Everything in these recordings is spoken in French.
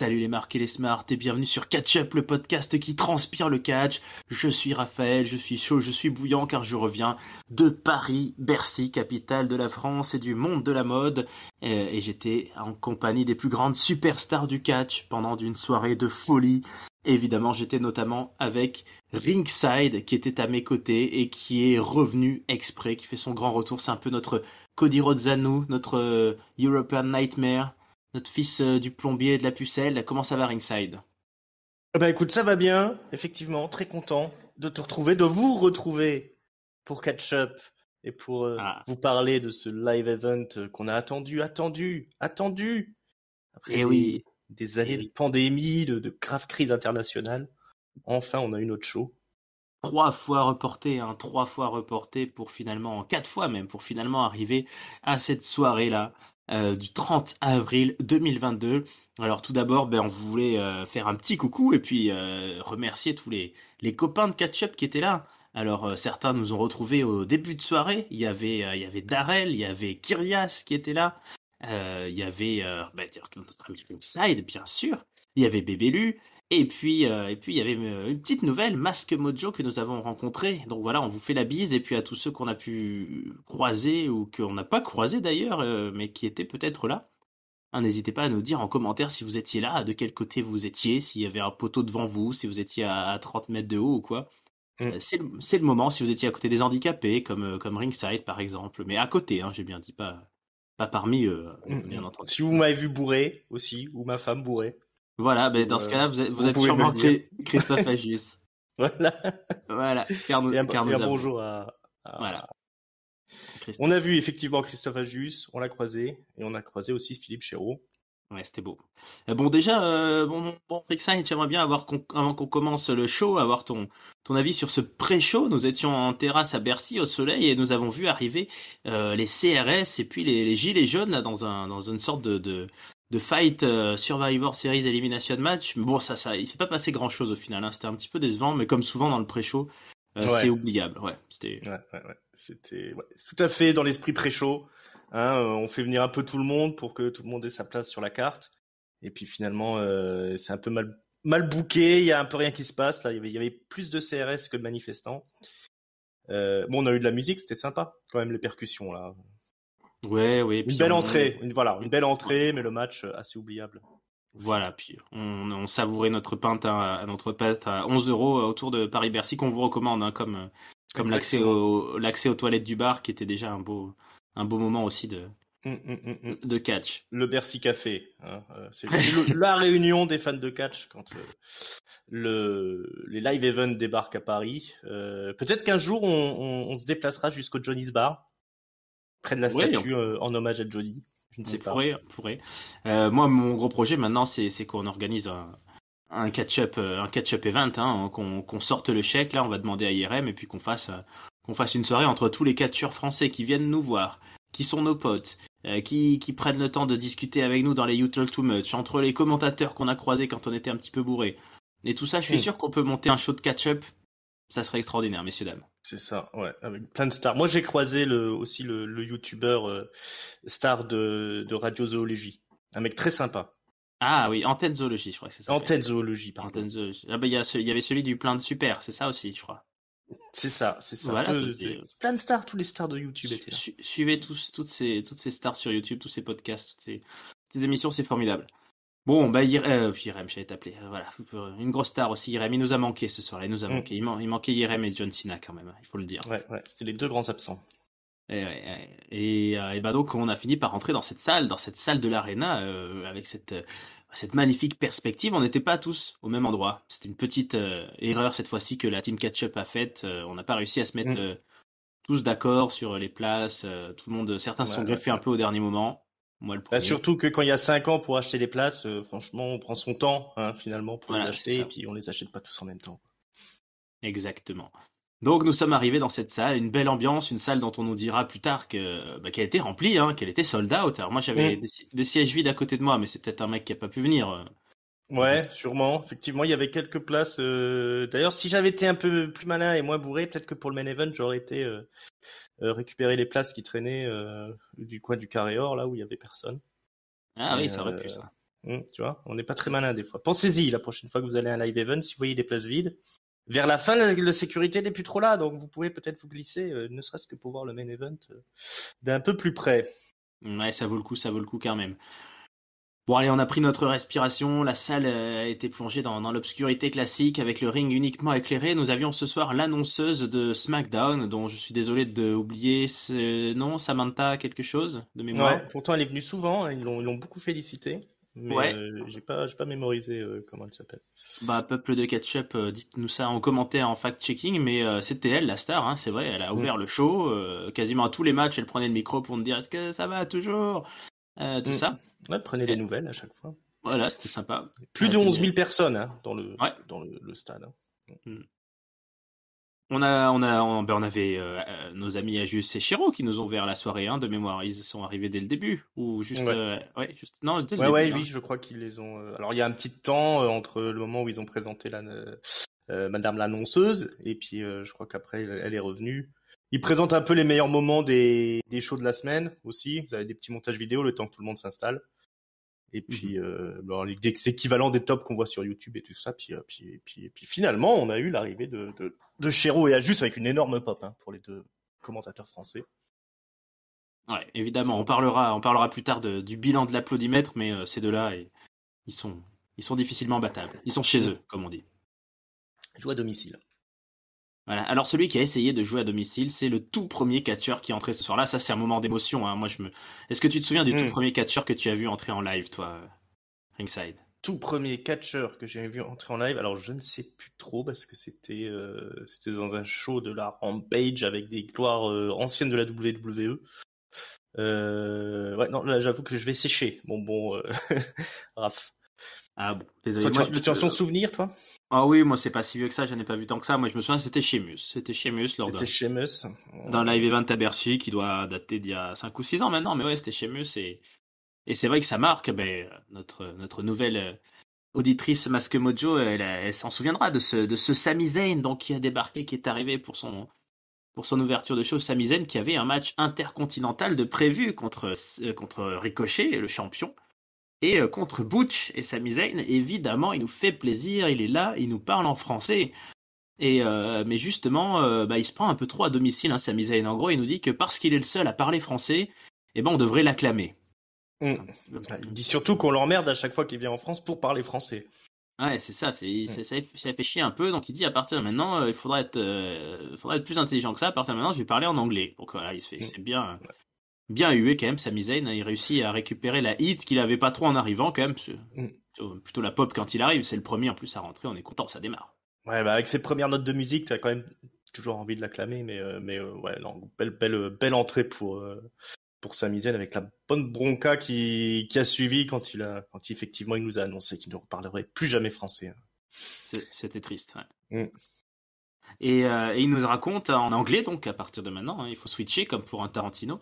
Salut les marques et les smarts et bienvenue sur Catch Up, le podcast qui transpire le catch. Je suis Raphaël, je suis chaud, je suis bouillant car je reviens de Paris, Bercy, capitale de la France et du monde de la mode. Et j'étais en compagnie des plus grandes superstars du catch pendant une soirée de folie. Évidemment, j'étais notamment avec Ringside qui était à mes côtés et qui est revenu exprès, qui fait son grand retour. C'est un peu notre Cody Rhodes, notre European Nightmare. Notre fils du plombier et de la pucelle, comment ça va Ringside? Bah écoute, ça va bien, effectivement, très content de te retrouver, de vous retrouver pour catch up et pour vous parler de ce live event qu'on a attendu après des années de pandémie, de graves crises internationales. Enfin, on a eu notre show. 3 fois reporté pour finalement, 4 fois même, pour finalement arriver à cette soirée-là. Du 30 avril 2022. Alors tout d'abord, on voulait faire un petit coucou et puis remercier tous les copains de Catch Up qui étaient là. Alors certains nous ont retrouvés au début de soirée. Il y avait Darrell, il y avait Kyrias qui était là. Il y avait notre ami Ringside, bien sûr. Il y avait Bébélu. Et puis il y avait une petite nouvelle, Mask Mojo, que nous avons rencontré. Donc voilà, on vous fait la bise. Et puis à tous ceux qu'on a pu croiser ou qu'on n'a pas croisé d'ailleurs, mais qui étaient peut-être là. N'hésitez pas à nous dire en commentaire si vous étiez là, de quel côté vous étiez, s'il y avait un poteau devant vous, si vous étiez à 30 mètres de haut ou quoi. C'est le moment, si vous étiez à côté des handicapés, comme Ringside par exemple. Mais à côté, j'ai bien dit, pas parmi eux, bien entendu. Si vous m'avez vu bourré aussi, ou ma femme bourrée. Voilà, dans ce cas-là, vous êtes sûrement Christophe Agius. Voilà. Car nous bonjour à... Voilà. On a vu effectivement Christophe Agius, on l'a croisé, et on a croisé aussi Philippe Chéreau. Ouais, c'était beau. Bon, déjà, bon, Rickside, j'aimerais bien avant qu'on commence le show, avoir ton avis sur ce pré-show. Nous étions en terrasse à Bercy, au soleil, et nous avons vu arriver les CRS et puis les gilets jaunes là dans une sorte de fight Survivor Series Elimination Match. Mais bon, ça, il s'est pas passé grand chose au final. C'était un petit peu décevant, mais comme souvent dans le pré-show, c'est oubliable. Ouais, c'était. C'était tout à fait dans l'esprit pré-show. On fait venir un peu tout le monde pour que tout le monde ait sa place sur la carte. Et puis finalement, c'est un peu mal booké. Il y a un peu rien qui se passe là. Il y avait plus de CRS que de manifestants. On a eu de la musique, c'était sympa quand même les percussions là. Ouais. Une belle entrée, mais le match assez oubliable. Voilà, puis on savourait notre pinte à 11 € autour de Paris-Bercy qu'on vous recommande, comme l'accès aux toilettes du bar qui était déjà un beau moment aussi de catch. Le Bercy Café, c'est la réunion des fans de catch quand les live events débarquent à Paris. Peut-être qu'un jour on se déplacera jusqu'au Johnny's Bar. Près de la statue en hommage à Johnny. Je ne sais pas. On pourrait. Moi, mon gros projet maintenant, c'est qu'on organise un catch-up event, qu'on sorte le chèque. Là, on va demander à IRM et puis qu'on fasse une soirée entre tous les catcheurs français qui viennent nous voir, qui sont nos potes, qui prennent le temps de discuter avec nous dans les You Talk Too Much, entre les commentateurs qu'on a croisés quand on était un petit peu bourré. Et tout ça, je suis sûr qu'on peut monter un show de catch-up. Ça serait extraordinaire, messieurs, dames. C'est ça, ouais, avec plein de stars. Moi, j'ai croisé aussi le youtubeur star de Radio Zoologie. Un mec très sympa. Ah oui, Antenne Zoologie, je crois que c'est ça. Antenne Zoologie, pardon. Antenne Zoologie. Ah il y avait celui du plein de super, c'est ça aussi, je crois. C'est ça. Voilà, plein de stars, tous les stars de YouTube étaient là. Suivez toutes ces stars sur YouTube, tous ces podcasts, toutes ces émissions, c'est formidable. Bon, Irem, j'allais t'appeler. Voilà, une grosse star aussi, Irem. Il nous a manqué ce soir-là, il nous a manqué. Il manquait Irem et John Cena quand même, il faut le dire. Ouais, c'était les deux grands absents. Et donc on a fini par rentrer dans cette salle de l'Arena avec cette magnifique perspective. On n'était pas tous au même endroit. C'était une petite erreur cette fois-ci que la Team Catch-Up a faite. On n'a pas réussi à se mettre tous d'accord sur les places. Tout le monde, certains se sont greffés un peu au dernier moment. Moi le premier. Surtout que quand il y a 5 ans pour acheter les places, franchement, on prend son temps finalement pour les acheter et puis on les achète pas tous en même temps. Exactement. Donc nous sommes arrivés dans cette salle, une belle ambiance, une salle dont on nous dira plus tard qu'elle était remplie, qu'elle était sold out. Alors moi j'avais des sièges vides à côté de moi, mais c'est peut-être un mec qui a pas pu venir. Ouais, sûrement. Effectivement, il y avait quelques places. D'ailleurs, si j'avais été un peu plus malin et moins bourré, peut-être que pour le main event, j'aurais été récupérer les places qui traînaient du coin du Carré Or, là où il y avait personne. Ah oui, ça aurait pu ça. Tu vois, on n'est pas très malin des fois. Pensez-y la prochaine fois que vous allez à un live event, si vous voyez des places vides. Vers la fin, la sécurité n'est plus trop là, donc vous pouvez peut-être vous glisser, ne serait-ce que pour voir le main event d'un peu plus près. Ouais, ça vaut le coup quand même. Bon allez, on a pris notre respiration, la salle a été plongée dans l'obscurité classique avec le ring uniquement éclairé. Nous avions ce soir l'annonceuse de SmackDown, dont je suis désolé d'oublier ce nom, Samantha quelque chose de mémoire. Ouais, pourtant elle est venue souvent, hein, ils l'ont beaucoup félicité, mais Ouais, j'ai pas mémorisé comment elle s'appelle. bah peuple de ketchup, dites-nous ça en commentaire en fact-checking, mais c'était elle la star, hein, c'est vrai, elle a Mm. ouvert le show, quasiment à tous les matchs, elle prenait le micro pour nous dire est-ce que ça va toujours, tout Mm. ça. Ouais, prenez des Et nouvelles à chaque fois. voilà, c'était sympa. Plus de Puis, 11 000 personnes hein, dans ouais. le stade. Hein. Mm. On avait nos amis Ajus et Chiro qui nous ont ouvert la soirée de mémoire. Ils sont arrivés dès le début ou juste, Ouais. ouais, juste, non, dès le Ouais, début. oui, Hein. je crois qu'ils les ont. Alors il y a un petit temps entre le moment où ils ont présenté Madame l'annonceuse et puis je crois qu'après elle est revenue. Ils présentent un peu les meilleurs moments des shows de la semaine aussi. Vous avez des petits montages vidéo le temps que tout le monde s'installe. Et puis des équivalents des tops qu'on voit sur YouTube et tout ça. Puis finalement, on a eu l'arrivée de Chéreau et Ajus avec une énorme pop pour les deux commentateurs français. Ouais, évidemment, on parlera plus tard du bilan de l'applaudimètre, mais ces deux-là, ils sont, ils sont difficilement battables. Ils sont chez eux, comme on dit. Joue à domicile. Voilà. Alors celui qui a essayé de jouer à domicile, c'est le tout premier catcheur qui est entré ce soir-là. Ça, c'est un moment d'émotion. Hein. Est-ce que tu te souviens du tout premier catcheur que tu as vu entrer en live, toi, ringside? Tout premier catcheur que j'ai vu entrer en live, alors je ne sais plus trop parce que c'était dans un show de la Rampage avec des gloires anciennes de la WWE. Ouais, non, là j'avoue que je vais sécher. Bon, Raph. Ah bon, désolé. Toi, Moi, tu as son souvenir, toi? Ah oui, moi c'est pas si vieux que ça, j'en ai pas vu tant que ça. Moi je me souviens, c'était Sheamus. C'était Sheamus lors C'était Sheamus. d'un live event à Bercy qui doit dater d'il y a 5 ou 6 ans maintenant. Mais ouais, c'était Sheamus et c'est vrai que ça marque. Notre nouvelle auditrice Mask Mojo, elle s'en souviendra de ce Sami Zayn donc, qui a débarqué, qui est arrivé pour son ouverture de show. Sami Zayn qui avait un match intercontinental de prévu contre Ricochet, le champion. Et contre Butch et Sami Zayn, évidemment, il nous fait plaisir, il est là, il nous parle en français. Mais justement, il se prend un peu trop à domicile, Sami Zayn. En gros, il nous dit que parce qu'il est le seul à parler français, on devrait l'acclamer. Il dit surtout qu'on l'emmerde à chaque fois qu'il vient en France pour parler français. Ouais, c'est ça, ça fait chier un peu. Donc il dit à partir de maintenant, il faudrait être plus intelligent que ça. À partir de maintenant, je vais parler en anglais. Donc voilà, c'est bien hué quand même, Sami Zayn. Il réussit à récupérer la hit qu'il avait pas trop en arrivant quand même. Plutôt la pop quand il arrive. C'est le premier en plus à rentrer. On est content, ça démarre. Ouais, avec ses premières notes de musique, t'as quand même toujours envie de l'acclamer, mais ouais, non, belle entrée pour Sami Zayn avec la bonne bronca qui a suivi quand effectivement il nous a annoncé qu'il ne reparlerait plus jamais français. C'était triste. Ouais. Et il nous raconte en anglais donc à partir de maintenant, il faut switcher comme pour un Tarantino.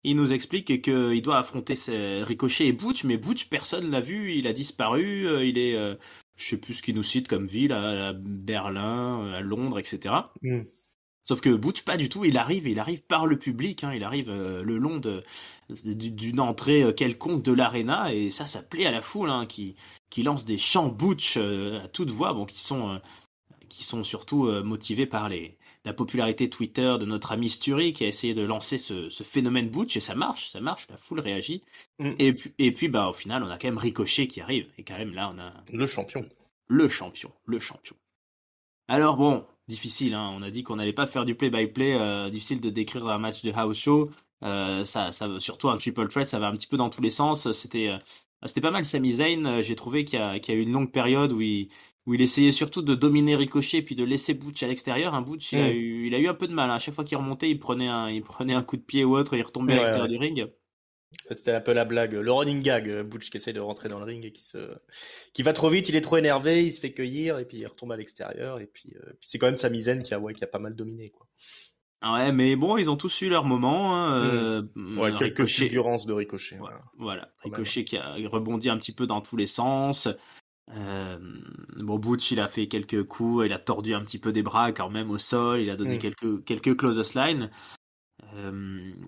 Il nous explique qu'il doit affronter Ricochet et Butch, mais Butch personne l'a vu, il a disparu, il est je sais plus ce qu'il nous cite comme ville, à Berlin, à Londres, etc. Sauf que Butch, pas du tout, il arrive par le public, il arrive le long d'une entrée quelconque de l'aréna, et ça plaît à la foule, qui lance des chants Butch à toute voix, qui sont surtout motivés par la popularité Twitter de notre ami Sturi, qui a essayé de lancer ce phénomène Butch, et ça marche, la foule réagit. Et puis au final, on a quand même Ricochet qui arrive, et quand même là, on a... Le champion. Le champion. Alors bon, difficile, on a dit qu'on n'allait pas faire du play-by-play, difficile de décrire un match de house show, ça, surtout un triple threat, ça va un petit peu dans tous les sens, c'était pas mal Sami Zayn, j'ai trouvé qu'il y a eu une longue période où il essayait surtout de dominer Ricochet puis de laisser Butch à l'extérieur. Butch, il a eu un peu de mal, à chaque fois qu'il remontait, il prenait un coup de pied ou autre et il retombait à l'extérieur du ring. C'était un peu la blague, le running gag, Butch qui essaye de rentrer dans le ring et qui va trop vite, il est trop énervé, il se fait cueillir et puis il retombe à l'extérieur et puis c'est quand même Sami Zayn qui a pas mal dominé quoi. Ouais, mais bon, ils ont tous eu leur moment. Quelques fulgurances de Ricochet. Voilà. Ricochet qui a rebondi un petit peu dans tous les sens. Butch, il a fait quelques coups, il a tordu un petit peu des bras quand même au sol, il a donné quelques close lines.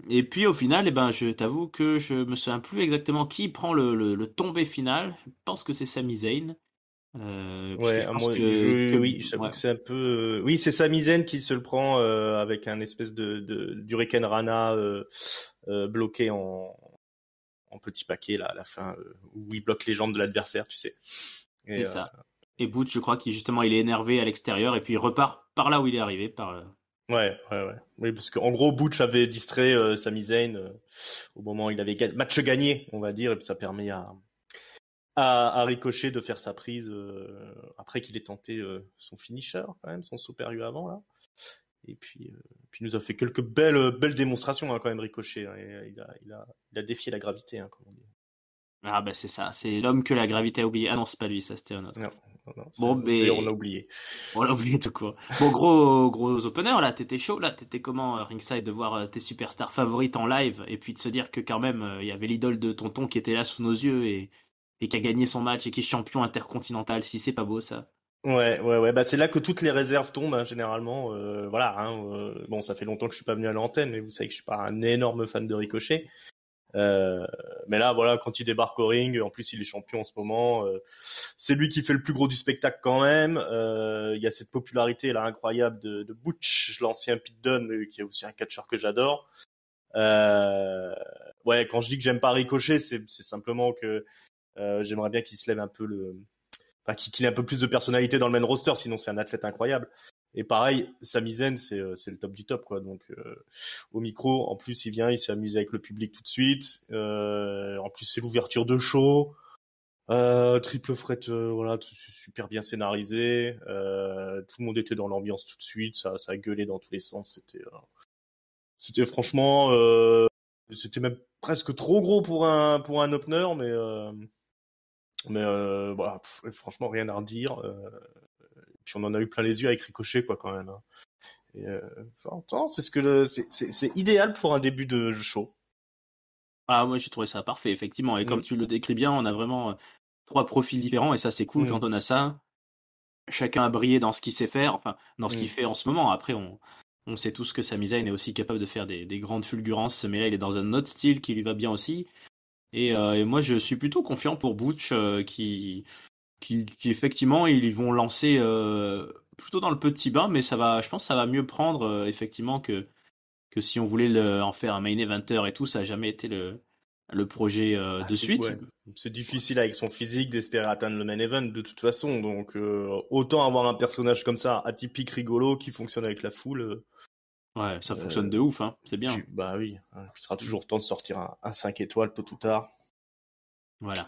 Et puis au final, je t'avoue que je me souviens plus exactement qui prend le tombé final. Je pense que c'est Sami Zayn. Puisque Ouais, je à pense moi, que oui, j'avoue ouais, que c'est un peu, oui, c'est Sami Zayn qui se le prend avec un espèce d'Hurricane Rana bloqué en petit paquet là à la fin où il bloque les jambes de l'adversaire, tu sais. c'est Et ça. Et Butch, je crois qu'il justement il est énervé à l'extérieur et puis il repart par là où il est arrivé, ouais. Oui, parce qu'en gros, Butch avait distrait Sami Zayn au moment où il avait match gagné, on va dire, et puis ça permet à Ricochet de faire sa prise après qu'il ait tenté son finisher quand même, son super avant là. Et puis il nous a fait quelques belles démonstrations hein, quand même Ricochet. Hein, et il a défié la gravité, hein, comme on dit. Ah bah c'est ça, c'est l'homme que la gravité a oublié. Ah non, c'est pas lui, ça c'était un autre. Non, non, Bon, d'ailleurs on a mais oublié. on l'a oublié tout court. Bon, gros opener là, t'étais chaud là, t'étais comment ringside de voir tes superstars favorites en live et puis de se dire que quand même il y avait l'idole de tonton qui était là sous nos yeux et qui a gagné son match et qui est champion intercontinental. Si c'est pas beau ça. Ouais. Bah c'est là que toutes les réserves tombent hein, généralement. Voilà. Hein, bon, ça fait longtemps que je suis pas venu à l'antenne, mais vous savez que je suis pas un énorme fan de Ricochet. Euh, mais là, voilà, quand il débarque au ring, en plus il est champion en ce moment, c'est lui qui fait le plus gros du spectacle quand même. Il y a cette popularité là incroyable de Butch, l'ancien Pete Dunne, qui est aussi un catcheur que j'adore. Euh, ouais, quand je dis que j'aime pas Ricochet, c'est simplement que j'aimerais bien qu'il se lève un peu enfin qu'il ait un peu plus de personnalité dans le main roster, sinon c'est un athlète incroyable. Et pareil, Sami Zayn, c'est le top du top, quoi. Donc, au micro, en plus, il vient, il s'amuse avec le public tout de suite. En plus, c'est l'ouverture de show. Triple threat, voilà, tout super bien scénarisé. Tout le monde était dans l'ambiance tout de suite. Ça a gueulé dans tous les sens. C'était franchement, c'était même presque trop gros pour un opener, mais voilà, franchement, rien à redire. Puis on en a eu plein les yeux avec Ricochet, quoi, quand même. Hein. Et, enfin, c'est ce que c'est idéal pour un début de show. Ah moi j'ai trouvé ça parfait effectivement et comme Mm. tu le décris bien, on a vraiment trois profils différents et ça c'est cool quand Mm. on a ça. Chacun a brillé dans ce qu'il sait faire, enfin dans ce qu'il Mm. fait en ce moment. Après on sait tous que Sami Zayn est aussi capable de faire des grandes fulgurances, mais là il est dans un autre style qui lui va bien aussi. Et moi je suis plutôt confiant pour Butch qui effectivement ils vont lancer plutôt dans le petit bain, mais je pense que ça va mieux prendre effectivement que si on voulait en faire un main eventer et tout, ça a jamais été le projet Ah, de suite. ouais. C'est difficile avec son physique d'espérer atteindre le main event de toute façon. Donc autant avoir un personnage comme ça, atypique, rigolo, qui fonctionne avec la foule. Ouais, ça fonctionne de Euh, ouf, hein. C'est bien. Bah oui, hein, il sera toujours temps de sortir un 5 étoiles tôt ou tard. Voilà.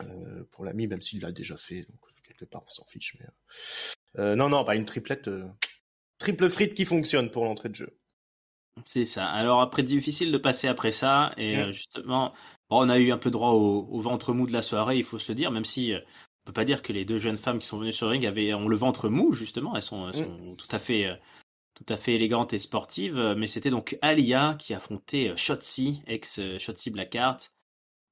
Pour l'ami, même s'il l'a déjà fait, donc quelque part on s'en fiche. Mais non, pas une triplette, triple frite qui fonctionne pour l'entrée de jeu. C'est ça. Alors après, difficile de passer après ça. Et Mm. justement, bon, on a eu un peu droit au ventre mou de la soirée, il faut se le dire, même si on peut pas dire que les deux jeunes femmes qui sont venues sur le ring ont le ventre mou, justement. Elles Mm. sont tout à fait élégantes et sportives. Mais c'était donc Aliyah qui affrontait Shotzi, ex Shotzi Blackheart.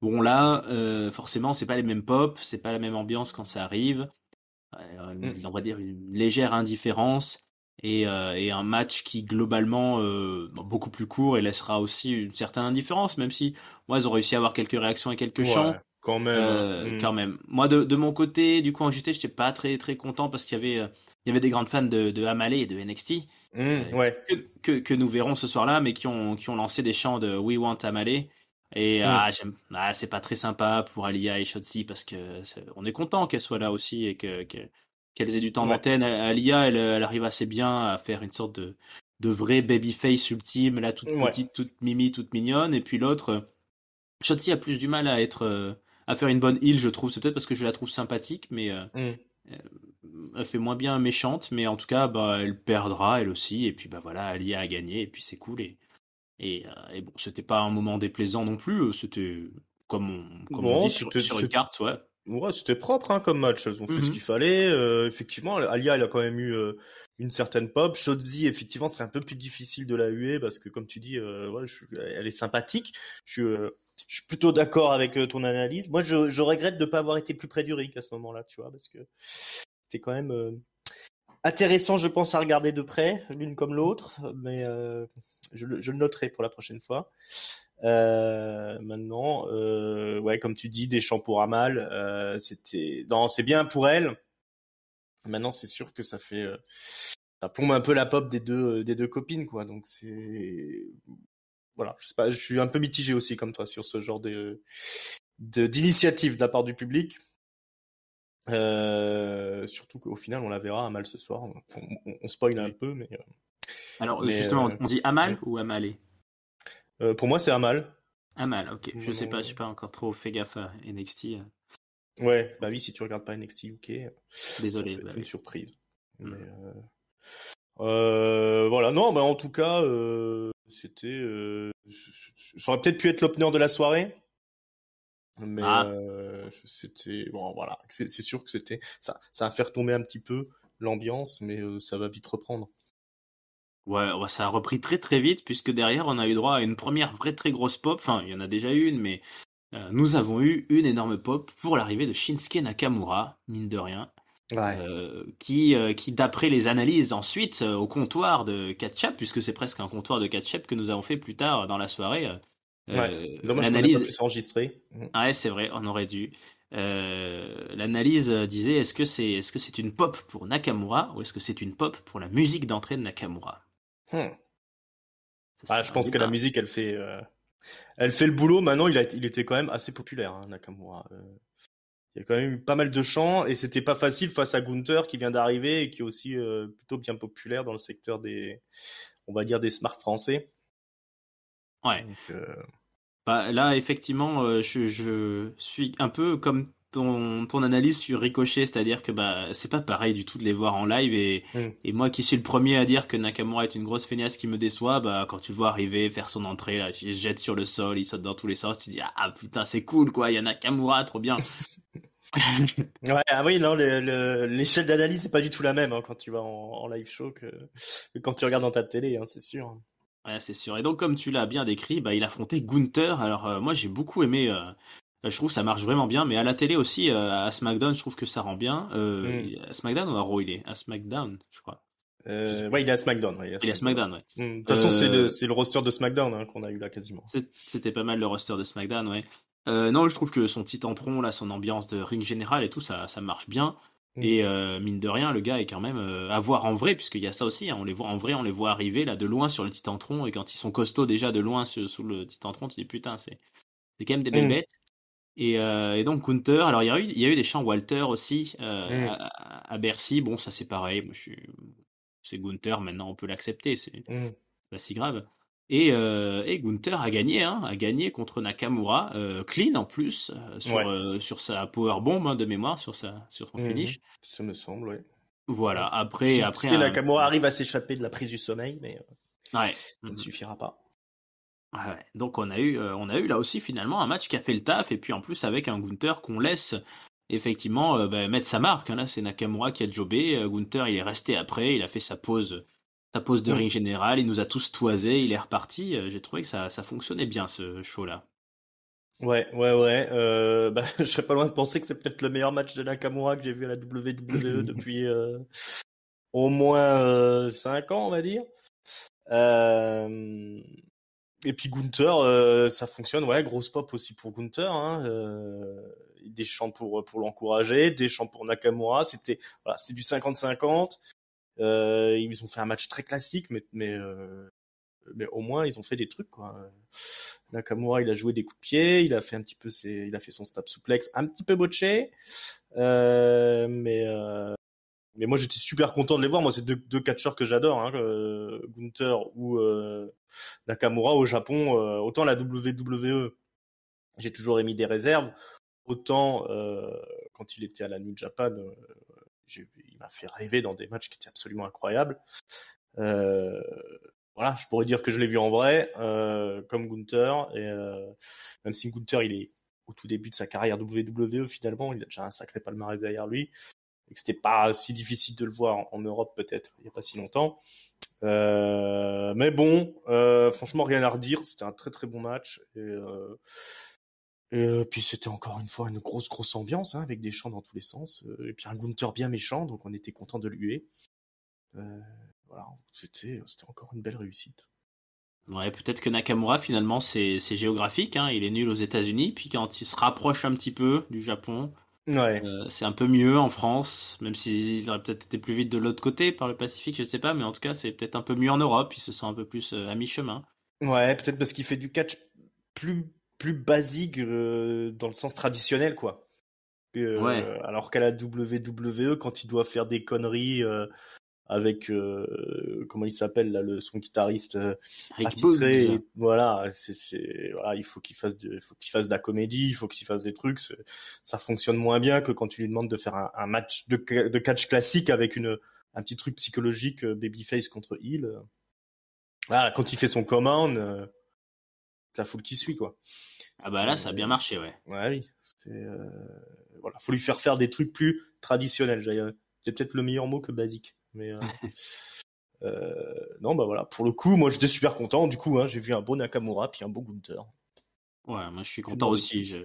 Bon là, forcément, c'est pas les mêmes pop, c'est pas la même ambiance quand ça arrive. Mm. On va dire une légère indifférence et un match qui globalement beaucoup plus court et laissera aussi une certaine indifférence, même si moi ils ont réussi à avoir quelques réactions et quelques chants Ouais, quand même. Hein. quand même. Moi de mon côté, du coup en JT, j'étais pas très très content parce qu'il y avait des grandes fans de Hamalé et de NXT Ouais. que nous verrons ce soir-là, mais qui ont lancé des chants de We Want Hamalé. Et Mm. c'est pas très sympa pour Alia et Shotzi parce que on est content qu'elle soit là aussi et qu'elles aient du temps Ouais. d'antenne. Alia, elle arrive assez bien à faire une sorte de vraie babyface ultime, là toute Ouais. petite, toute mimi, toute mignonne. Et puis l'autre, Shotzi a plus du mal à être à faire une bonne heal, je trouve. C'est peut-être parce que je la trouve sympathique, mais Mm. euh, elle fait moins bien méchante. Mais en tout cas, bah elle perdra elle aussi. Et puis bah voilà, Alia a gagné et puis c'est cool. Et bon, c'était pas un moment déplaisant non plus, c'était comme on Bon, dit sur une carte, ouais. ouais, c'était propre hein, comme match. Elles ont fait ce qu'il Mhm. fallait. Effectivement, Alia, elle a quand même eu une certaine pop. Shotzi, effectivement, c'est un peu plus difficile de la huer parce que, comme tu dis, ouais, elle est sympathique. Je suis plutôt d'accord avec ton analyse. Moi, je regrette de ne pas avoir été plus près du ring à ce moment-là, tu vois, parce que c'est quand même intéressant, je pense, à regarder de près, l'une comme l'autre. Mais je le noterai pour la prochaine fois. Maintenant, ouais, comme tu dis, Deschamps pour Amal, non, c'est bien pour elle. Maintenant, c'est sûr que ça plombe un peu la pop des deux copines, quoi. Donc voilà, je sais pas, je suis un peu mitigé aussi comme toi sur ce genre d'initiative de la part du public. Surtout qu'au final, on la verra Amal ce soir. On spoil un Oui. peu, Alors, mais justement, on dit Amal ouais. ou Amalé? Pour moi, c'est Amal. Amal, ok. Je Moi, sais pas, non. j'ai pas encore trop fait gaffe à NXT. Ouais, bah oui, si tu regardes pas NXT UK, ça Désolé, peut bah être une oui. surprise. Mais Hmm. voilà, non, bah en tout cas, ça aurait peut-être pu être l'opener de la soirée, mais Ah, c'était bon, voilà, c'est sûr que ça va faire tomber un petit peu l'ambiance, mais ça va vite reprendre. ouais, ça a repris très très vite puisque derrière on a eu droit à une première vraie très grosse pop. Enfin, il y en a déjà eu une, mais nous avons eu une énorme pop pour l'arrivée de Shinsuke Nakamura, mine de rien, Ouais, qui d'après les analyses ensuite au comptoir de catch-up, puisque c'est presque un comptoir de catch-up que nous avons fait plus tard dans la soirée, ouais. Dommage qu'on n'a pas pu l'analyse, s'enregistrer. ah ouais c'est vrai, on aurait dû. L'analyse disait est-ce que c'est une pop pour Nakamura ou est-ce que c'est une pop pour la musique d'entrée de Nakamura? Hmm. Ça Ah, c'est je un pense que la débat. musique, elle fait le boulot. Maintenant, il était quand même assez populaire, hein, Nakamura. Il y a quand même eu pas mal de chants et c'était pas facile face à Gunther qui vient d'arriver et qui est aussi plutôt bien populaire dans le secteur on va dire des smart français. Ouais. Donc, Bah, là, effectivement, je suis un peu comme ton analyse sur Ricochet, c'est-à-dire que bah, c'est pas pareil du tout de les voir en live. hmm. Et moi qui suis le premier à dire que Nakamura est une grosse feignasse qui me déçoit, bah, quand tu le vois arriver, faire son entrée, là, il se jette sur le sol, il saute dans tous les sens, tu dis ah putain, c'est cool quoi, il y a Nakamura, trop bien. Ouais, ah oui, non, l'échelle d'analyse c'est pas du tout la même hein, quand tu vas en live show que quand tu regardes dans ta télé, hein, c'est sûr. Ouais, c'est sûr. Et donc, comme tu l'as bien décrit, bah, il affrontait Gunther. Alors, moi, j'ai beaucoup aimé. Je trouve que ça marche vraiment bien. Mais à la télé aussi, à SmackDown, je trouve que ça rend bien. Hmm. À SmackDown ou à Raw, il est? À SmackDown, je crois. Je sais Ouais, plus. il est à SmackDown. Ouais, il est à Il est à SmackDown. SmackDown, ouais. Hmm. De toute façon, Euh, c'est le roster de SmackDown hein, qu'on a eu là quasiment. C'était pas mal le roster de SmackDown, ouais. Non, je trouve que son petit tantron, là, son ambiance de ring général et tout, ça marche bien. Hmm. Et mine de rien, le gars est quand même à voir en vrai, puisqu'il y a ça aussi, hein, on les voit en vrai, on les voit arriver là de loin sur le titantron, et quand ils sont costauds déjà de loin sous le titantron, tu dis putain, c'est quand même des belles Hmm. bêtes. Et donc Gunther, alors il y a eu des chants Walter aussi Hmm. à Bercy, bon ça c'est pareil, c'est Gunther, maintenant on peut l'accepter, c'est Hmm. pas si grave. Et Gunther a gagné, hein, a gagné contre Nakamura, clean en plus, Ouais. sur sa powerbomb hein, de mémoire, sur son Mhm. finish. Ça me semble, oui. Voilà, Ouais. après Si un... Nakamura arrive à s'échapper de la prise du sommeil, mais Ouais. ça ne Mhm. suffira pas. Ouais, ouais. Donc on a eu là aussi finalement un match qui a fait le taf, et puis en plus avec un Gunther qu'on laisse effectivement bah, mettre sa marque, hein. Là c'est Nakamura qui a jobé, Gunther il est resté après, il a fait sa pause de Mm. ring général, il nous a tous toisés, il est reparti. J'ai trouvé que ça fonctionnait bien ce show-là. Ouais, ouais, ouais. Bah, je serais pas loin de penser que c'est peut-être le meilleur match de Nakamura que j'ai vu à la WWE depuis au moins 5 ans, on va dire. Euh, Et puis Gunther, ça fonctionne, ouais, grosse pop aussi pour Gunther, hein, des chants pour l'encourager, des chants pour Nakamura, voilà, c'est du 50-50. Ils ont fait un match très classique, mais au moins ils ont fait des trucs quoi. Nakamura, il a joué des coups de pied, il a fait son snap suplex un petit peu botché, euh, mais euh, mais moi j'étais super content de les voir. Moi c'est deux catcheurs que j'adore, hein, Gunther ou Nakamura au Japon. Autant la WWE, j'ai toujours émis des réserves. Autant quand il était à la New Japan, il m'a fait rêver dans des matchs qui étaient absolument incroyables. Euh, voilà, je pourrais dire que je l'ai vu en vrai, comme Gunther. Et même si Gunther, il est au tout début de sa carrière WWE, finalement, il a déjà un sacré palmarès derrière lui. Et que c'était pas si difficile de le voir en Europe, peut-être, il y a pas si longtemps. Mais bon, franchement, rien à redire. C'était un très très bon match. Et puis c'était encore une fois une grosse ambiance, hein, avec des chants dans tous les sens. Et puis un Gunther bien méchant, donc on était content de le huer. Euh, voilà, c'était encore une belle réussite. Ouais, peut-être que Nakamura, finalement, c'est géographique, hein. Il est nul aux États-Unis, puis quand il se rapproche un petit peu du Japon, Ouais. c'est un peu mieux en France, même s'il aurait peut-être été plus vite de l'autre côté, par le Pacifique, je sais pas, mais en tout cas, c'est peut-être un peu mieux en Europe. Il se sent un peu plus à mi-chemin. Ouais, peut-être parce qu'il fait du catch plus, plus basique dans le sens traditionnel, quoi. Ouais, Alors qu'à la WWE, quand il doit faire des conneries avec comment il s'appelle là, son guitariste Rick Boogs. attitré, voilà, voilà, il faut qu'il fasse de la comédie, il faut qu'il fasse des trucs. Ça fonctionne moins bien que quand tu lui demandes de faire un match de catch classique avec un petit truc psychologique babyface contre heel. Voilà, quand il fait son command, la foule qui suit, quoi. Ah bah là, ça a bien Euh, marché, ouais. ouais, oui. Voilà, faut lui faire des trucs plus traditionnels. C'est peut-être le meilleur mot que basique, mais non, bah voilà. Pour le coup, moi, j'étais super content. Du coup, hein, j'ai vu un beau Nakamura puis un beau Gunther. Ouais, moi je suis Que content demander de aussi.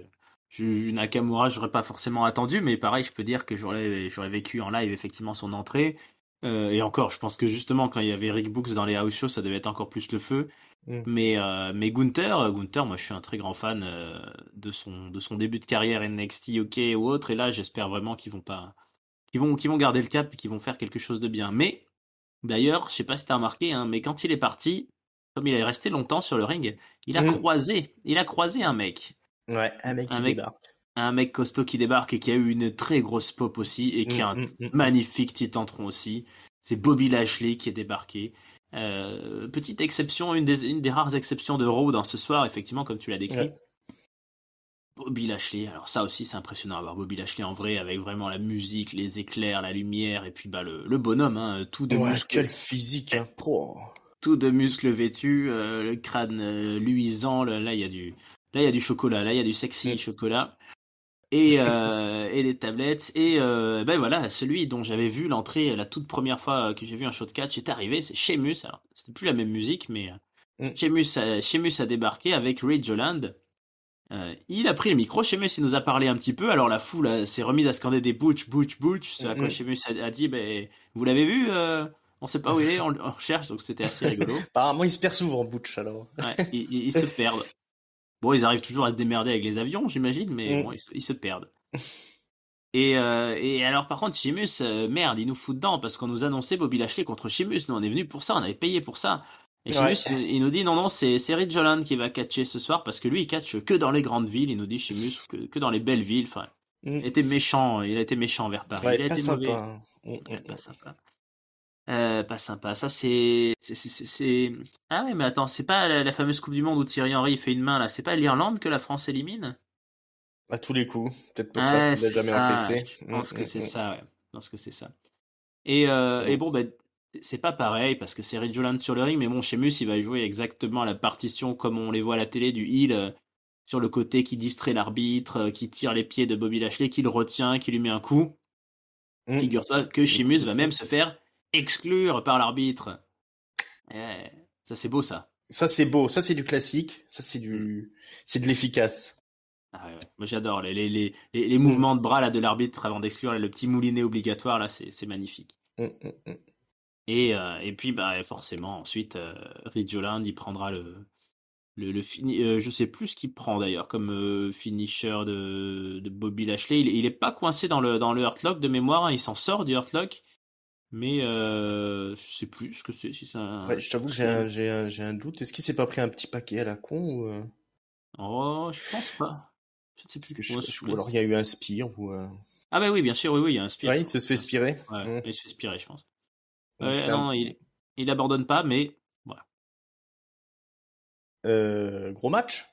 plus? Nakamura, j'aurais pas forcément attendu, mais pareil, je peux dire que j'aurais vécu en live effectivement son entrée. Et encore, je pense que justement quand il y avait Rick Books dans les house shows, ça devait être encore plus le feu. Mm. Mais Gunther, moi je suis un très grand fan de son début de carrière NXT UK ou autre. Et là, j'espère vraiment qu'ils vont pas, qu'ils vont garder le cap et qu'ils vont faire quelque chose de bien. Mais d'ailleurs, je sais pas si t'as remarqué, hein, mais quand il est parti, comme il est resté longtemps sur le ring, Mm. il a croisé un mec. Ouais, un mec Un qui mec, débarque. un mec costaud qui débarque et qui a eu une très grosse pop aussi et qui Mm, a un mm, mm, mm. magnifique titantron aussi. C'est Bobby Lashley qui est débarqué. Petite exception, une des rares exceptions de Raw dans ce soir, effectivement, comme tu l'as décrit. Ouais. Bobby Lashley, alors ça aussi c'est impressionnant à voir Bobby Lashley en vrai avec vraiment la musique, les éclairs, la lumière et puis bah le bonhomme, hein, Ouais, quel physique, hein. tout de muscles vêtus, le crâne luisant, là il y a du chocolat, là il y a du sexy Mm. chocolat. Et des tablettes. Et ben voilà, celui dont j'avais vu l'entrée la toute première fois que j'ai vu un show de catch est arrivé, c'est Sheamus. Alors, c'était plus la même musique, mais Mm. Sheamus a débarqué avec Ridge Holland. Il a pris le micro, Sheamus il nous a parlé un petit peu, alors la foule s'est remise à scander des butch, butch, butch, ce à quoi Mm, Sheamus a dit, ben, vous l'avez vu, on sait pas où il est, on recherche, donc c'était assez rigolo. Apparemment, il se perd souvent, Butch, alors. Ouais, ils se perdent. Bon, ils arrivent toujours à se démerder avec les avions, j'imagine, mais bon, Mm. ils se perdent. Et alors, par contre, Sheamus, merde, il nous fout dedans parce qu'on nous annonçait Bobby Lashley contre Sheamus. Nous, on est venu pour ça, on avait payé pour ça. Et Ouais. Sheamus, il nous dit non, non, c'est Ridge Holland qui va catcher ce soir parce que lui, il catche que dans les grandes villes. Il nous dit Sheamus que dans les belles villes. Enfin, Mm. il a été méchant envers Paris. Ouais, Il a pas été sympa, mauvais. hein. Ouais, pas sympa. Pas sympa. Ça, Ah ouais, mais attends, c'est pas la fameuse Coupe du Monde où Thierry Henry fait une main là. C'est pas l'Irlande que la France élimine? À tous les coups. Peut-être pour ça Ouais, qu'il a c'est jamais ça. encaissé. Je Mm, pense que mm, c'est mm. ça, ouais. Je pense que c'est ça. Et Mm. bon, ben, c'est pas pareil parce que c'est Ridge Holland sur le ring, mais bon, Sheamus, il va jouer exactement la partition comme on les voit à la télé du heel, sur le côté qui distrait l'arbitre, qui tire les pieds de Bobby Lashley, qui le retient, qui lui met un coup. Mm. Figure-toi que Des coups Sheamus de va même pied. se faire exclure par l'arbitre. Eh, ça, c'est beau, ça. Ça, c'est beau. Ça, c'est du classique. Ça, Mm. c'est de l'efficace. Ah ouais, ouais. Moi, j'adore les Mm. mouvements de bras là, de l'arbitre avant d'exclure, là, le petit moulinet obligatoire, là, c'est magnifique. Mm, mm, mm. Et puis, bah, forcément, ensuite, Ridge Holland, il prendra je sais plus ce qu'il prend d'ailleurs comme finisher de Bobby Lashley. Il est pas coincé dans le Hurt Lock de mémoire, hein. Il s'en sort du Hurt Lock, mais je sais plus ce que c'est. Si c'est Ouais, un je t'avoue que triangle. j'ai un doute. Est-ce qu'il s'est pas pris un petit paquet à la con ou Oh, je pense pas. Je ne sais parce plus. que Ouais, ou alors il y a eu un spire ou Ah bah oui, bien sûr, oui, oui, il y a un spear, ouais, je il se pense. fait Bien sûr. spirer. Ouais, Mm. il se fait spirer, je pense. Donc, c'était un Non, il abandonne pas, mais voilà. gros match.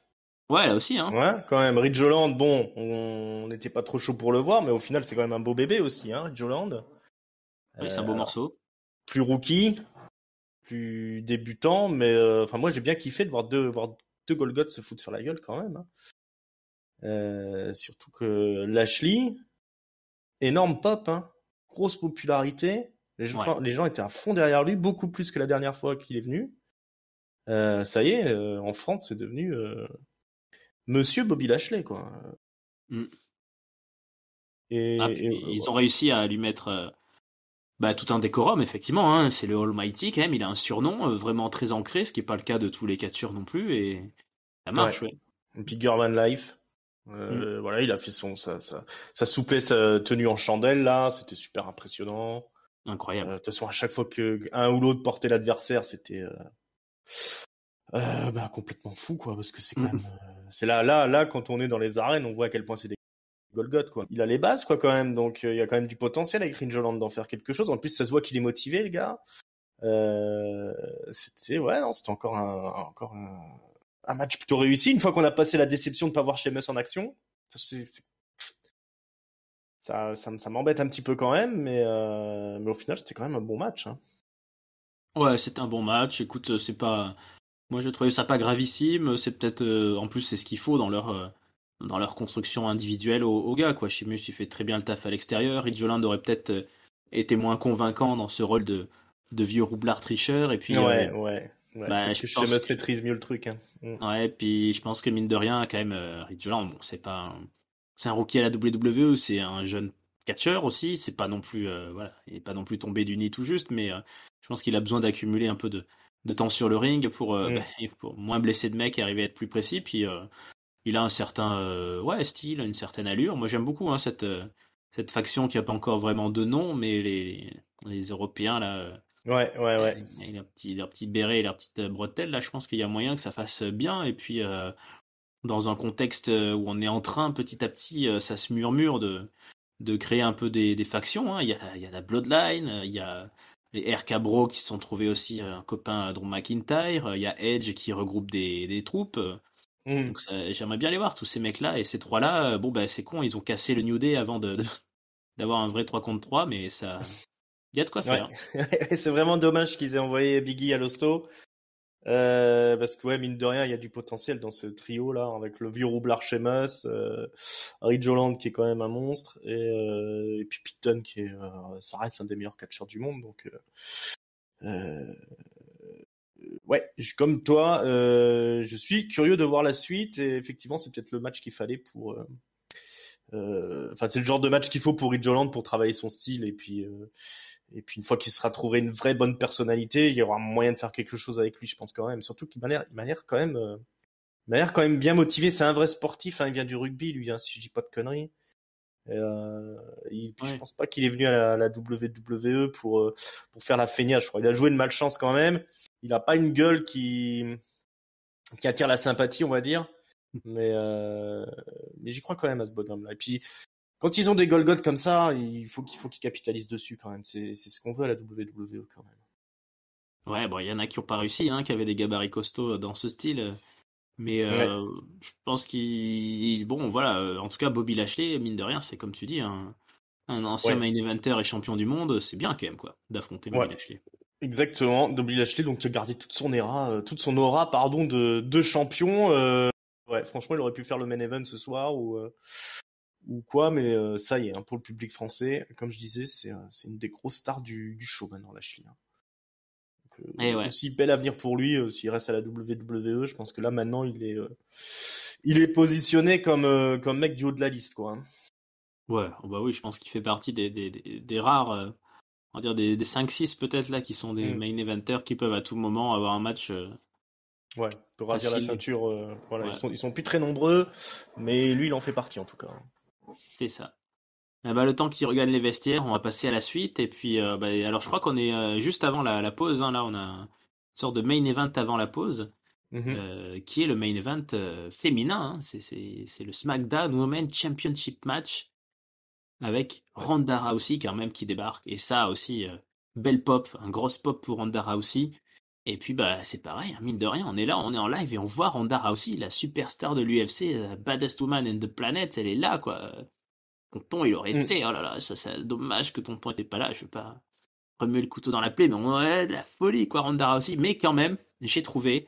Ouais, là aussi, hein. Ouais, quand même. Ridge Holland, bon, on n'était pas trop chaud pour le voir, mais au final, c'est quand même un beau bébé aussi, hein, Ridge Holland. Oui, c'est un beau Alors, morceau. plus rookie, plus débutant, mais enfin, moi, j'ai bien kiffé de voir deux Golgoth se foutre sur la gueule quand même, hein. Surtout que Lashley, énorme pop, hein, grosse popularité. Ouais. Les gens étaient à fond derrière lui, beaucoup plus que la dernière fois qu'il est venu. Ça y est, en France, c'est devenu Monsieur Bobby Lashley, quoi. Mm. Ah, Et puis ils ont réussi à lui mettre Bah, tout un décorum, effectivement, hein. C'est le Almighty, quand même. Il a un surnom vraiment très ancré, ce qui n'est pas le cas de tous les catcheurs non plus, et ça Ouais. marche, ouais. Bigger Than Life. Mm. Voilà, il a fait sa souplesse tenue en chandelle là, c'était super impressionnant. De Incroyable. toute façon, à chaque fois que un ou l'autre portait l'adversaire, c'était complètement fou quoi, parce que c'est quand Mm. même, c'est là quand on est dans les arènes, on voit à quel point c'est des Golgoth quoi. Il a les bases quoi quand même, donc il y a quand même du potentiel avec Rinjoland d'en faire quelque chose. En plus, ça se voit qu'il est motivé le gars. C'était ouais, non, c'était un match plutôt réussi. Une fois qu'on a passé la déception de pas voir Sheamus en action, ça m'embête un petit peu quand même, mais au final, c'était quand même un bon match. Hein. Ouais, c'était un bon match. Écoute, c'est pas. Moi, je trouvais ça pas gravissime. C'est peut-être. En plus, c'est ce qu'il faut dans leur construction individuelle aux gars, quoi. Sheamus, il fait très bien le taf à l'extérieur. Ridge Holland aurait peut-être été moins convaincant dans ce rôle de vieux roublard tricheur. Et puis, Ouais. bah, Peut-être je que pense Sheamus maîtrise mieux le truc. Hein. Ouais, puis je pense que mine de rien, quand même, Ridge Holland, bon, c'est un rookie à la WWE, c'est un jeune catcheur aussi, c'est pas non plus, voilà, il est pas non plus tombé du nid tout juste, mais je pense qu'il a besoin d'accumuler un peu de temps sur le ring Mm. pour moins blesser de mecs et arriver à être plus précis. Puis il a un certain, ouais, style, une certaine allure. Moi, j'aime beaucoup hein, cette faction qui a pas encore vraiment de nom, mais les Européens là. Ouais. Et leur petit béret et leur petite bretelle, là, je pense qu'il y a moyen que ça fasse bien. Et puis, dans un contexte où on est en train, petit à petit, ça se murmure de créer un peu des factions. Hein. Il y a la Bloodline, il y a les RK Bro qui se sont trouvés aussi un copain à Drew McIntyre, il y a Edge qui regroupe des troupes. Mm. Donc j'aimerais bien les voir, tous ces mecs-là. Et ces trois-là, bon, bah, c'est con, ils ont cassé le New Day avant d'avoir un vrai 3 contre 3, mais ça, il y a de quoi Ouais. faire. C'est vraiment dommage qu'ils aient envoyé Biggie à l'hosto. Parce que ouais, mine de rien, il y a du potentiel dans ce trio là, avec le vieux roublard Sheamus, Ridge Holland qui est quand même un monstre, et puis Pete qui est, ça reste un des meilleurs catcheurs du monde, donc euh, ouais, comme toi, je suis curieux de voir la suite, et effectivement, c'est peut-être le match qu'il fallait pour, enfin, c'est le genre de match qu'il faut pour Ridge Holland pour travailler son style, et puis une fois qu'il sera trouvé une vraie bonne personnalité, il y aura moyen de faire quelque chose avec lui, je pense quand même. Surtout qu'il m'a l'air quand même, bien motivé. C'est un vrai sportif. Hein, il vient du rugby, lui, hein, si je dis pas de conneries. Je Ouais. pense pas qu'il est venu à la WWE pour faire la feignasse. Je crois. Il a joué de malchance quand même. Il a pas une gueule qui attire la sympathie, on va dire. Mais j'y crois quand même à ce bonhomme-là. Et puis quand ils ont des Golgoth comme ça, il faut qu'ils capitalisent dessus quand même. C'est ce qu'on veut à la WWE quand même. Ouais, bon, il y en a qui ont pas réussi, hein, qui avaient des gabarits costauds dans ce style. Mais Ouais, je pense bon, voilà, en tout cas, Bobby Lashley, mine de rien, c'est comme tu dis, un ancien ouais, main eventer et champion du monde, c'est bien quand même, quoi, d'affronter ouais. Bobby Lashley. Exactement. Bobby Lashley, donc qui a gardé toute son aura, pardon, de champion. Ouais, franchement, il aurait pu faire le main event ce soir ou quoi, mais ça y est, hein, pour le public français, comme je disais, c'est une des grosses stars du show maintenant, Lashley. Hein. Donc, Et ouais, aussi bel avenir pour lui s'il reste à la WWE. Je pense que là maintenant il est positionné comme mec du haut de la liste, quoi. Hein. ouais, oh bah oui, je pense qu'il fait partie des rares, on va dire des 5-6 peut-être là, qui sont des Mm. main eventers qui peuvent à tout moment avoir un match Ouais, peut ravir la facile. ceinture. Voilà, ils Ouais, sont plus très nombreux, mais lui il en fait partie en tout cas. c'est ça. Eh ben, le temps qu'ils regagnent les vestiaires, on va passer à la suite. Et puis, bah, alors je crois qu'on est juste avant la pause. Hein, là, on a une sorte de main event avant la pause. Mhm. Qui est le main event féminin. Hein. C'est le SmackDown Women's Championship match avec Ronda Rousey quand même qui débarque. Et ça aussi, belle pop, un gros pop pour Ronda Rousey. Et puis bah c'est pareil, hein, mine de rien, on est là, on est en live et on voit Ronda Rousey, la superstar de l'UFC, baddest woman in the planet, elle est là quoi. Tonton il aurait Mm. été, oh là là, ça c'est dommage que Tonton était pas là, je veux pas remuer le couteau dans la plaie, mais ouais, de la folie quoi Ronda Rousey. Mais quand même, j'ai trouvé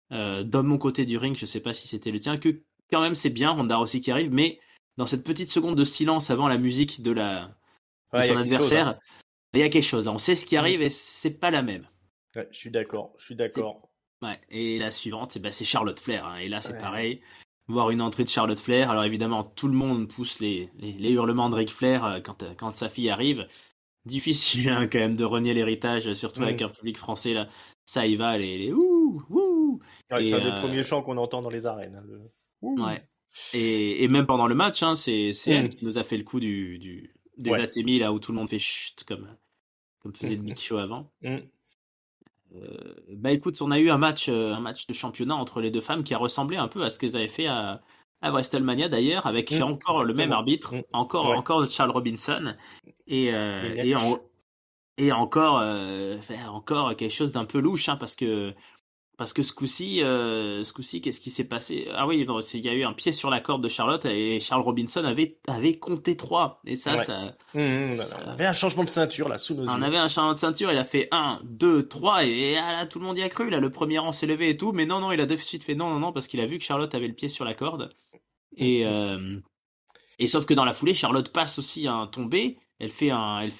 dans mon côté du ring, je sais pas si c'était le tien, que quand même c'est bien Ronda Rousey qui arrive, mais dans cette petite seconde de silence avant la musique de Ouais, il y son a quelque chose. Hein. adversaire, il y a quelque chose là. On sait ce qui Mm. arrive et c'est pas la même. Ouais, je suis d'accord, je suis C'est d'accord. ouais. Et la suivante, bah, c'est Charlotte Flair. Hein. Et là c'est Ouais. pareil. Voir une entrée de Charlotte Flair. Alors évidemment tout le monde pousse les hurlements de Ric Flair quand sa fille arrive. difficile hein, quand même de renier l'héritage, surtout avec Mm. un public français là. Ça y va, les ouh, ouh. Ouais, c'est Et un des premiers chants qu'on entend dans les arènes, hein, le Ouh. ouais. Et même pendant le match, hein, c'est elle Mm. qui nous a fait le coup des Ouais. Atemi là où tout le monde fait chut comme faisait le Big Show avant. Mm. Bah écoute, on a eu un match de championnat entre les deux femmes qui a ressemblé un peu à ce qu'elles avaient fait à WrestleMania d'ailleurs, avec Mm. encore le même Exactement. arbitre, Mm. Ouais. encore Charles Robinson, et, euh, et, Lynch. en- et encore, encore quelque chose d'un peu louche, hein, parce que ce coup-ci, qu'est-ce qui s'est passé? Ah oui, non, il y a eu un pied sur la corde de Charlotte et Charles Robinson avait compté 3. Et Ouais. On ça, avait un changement de ceinture là sous nos on yeux. avait un changement de ceinture, il a fait un 2 3 et ah, là, tout le monde y a cru. Là, le premier rang s'est levé et tout, mais non, il a de suite fait non, parce qu'il a vu que Charlotte avait le pied sur la corde. Mm, Et, mm. euh, et sauf que dans la foulée, Charlotte passe aussi un tombé. Elle fait merde,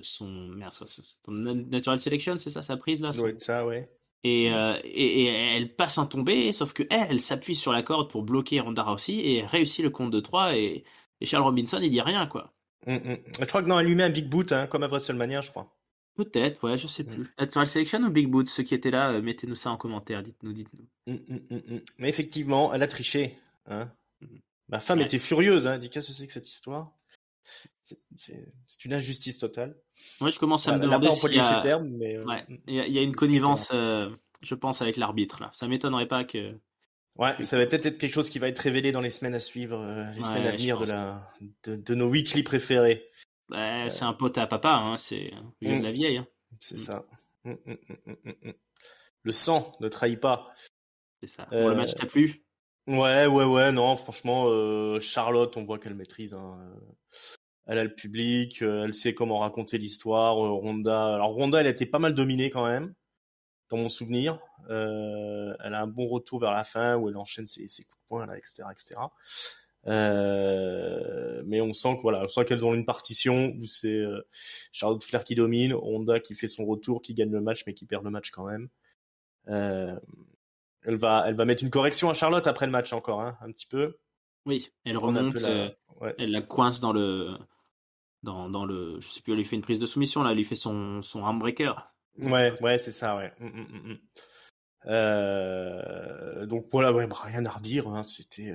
son natural selection, c'est ça sa prise là, Ça doit être ça, ouais. et elle passe un tombé, sauf que elle s'appuie sur la corde pour bloquer Ronda Rousey et réussit le compte de 3 et Charles Robinson il dit rien quoi. Je crois que non, elle lui met un big boot, hein, comme à WrestleMania, je crois. Peut-être, ouais, je sais Mm. plus. Natural Selection ou Big Boot, ceux qui étaient là, mettez-nous ça en commentaire, dites-nous. Mais effectivement, elle a triché. Hein. Mhm. Ma femme Ouais. était furieuse. Hein. Elle dit qu'est-ce que c'est que cette histoire? C'est une injustice totale. Moi, je commence à Bon, me elle n'a pas demander s'il y employé ces a, termes, mais ouais, il y a une l'esprit était là. connivence, je pense, avec l'arbitre là. Ça m'étonnerait pas Ouais, que- ça va peut-être être quelque chose qui va être révélé dans les semaines à suivre, les semaines à ouais, je venir pense. de nos weekly préférés. Ouais, c'est un pote à papa, hein, c'est vieux de Mm, la vieille. Hein. c'est Mm, ça. Le sang ne trahit pas. c'est ça. Bon, le Euh, match t'a plu? ouais, non, franchement, Charlotte, on voit qu'elle maîtrise. Hein. Elle a le public, elle sait comment raconter l'histoire. Ronda, alors Ronda, elle a été pas mal dominée quand même, dans mon souvenir. Elle a un bon retour vers la fin où elle enchaîne ses coups de poing là, etc., etc. Mais on sent que voilà, on sent qu'elles ont une partition où c'est Charlotte Flair qui domine, Ronda qui fait son retour, qui gagne le match mais qui perd le match quand même. Euh, elle va mettre une correction à Charlotte après le match encore, hein, un petit peu. Oui, elle Prendre un peu remonte, la, ouais, elle la coince dans le, je sais plus, elle lui fait une prise de soumission là, elle lui fait son armbreaker. ouais, c'est ça, ouais. Donc voilà, ouais, bah, rien à redire, hein, c'était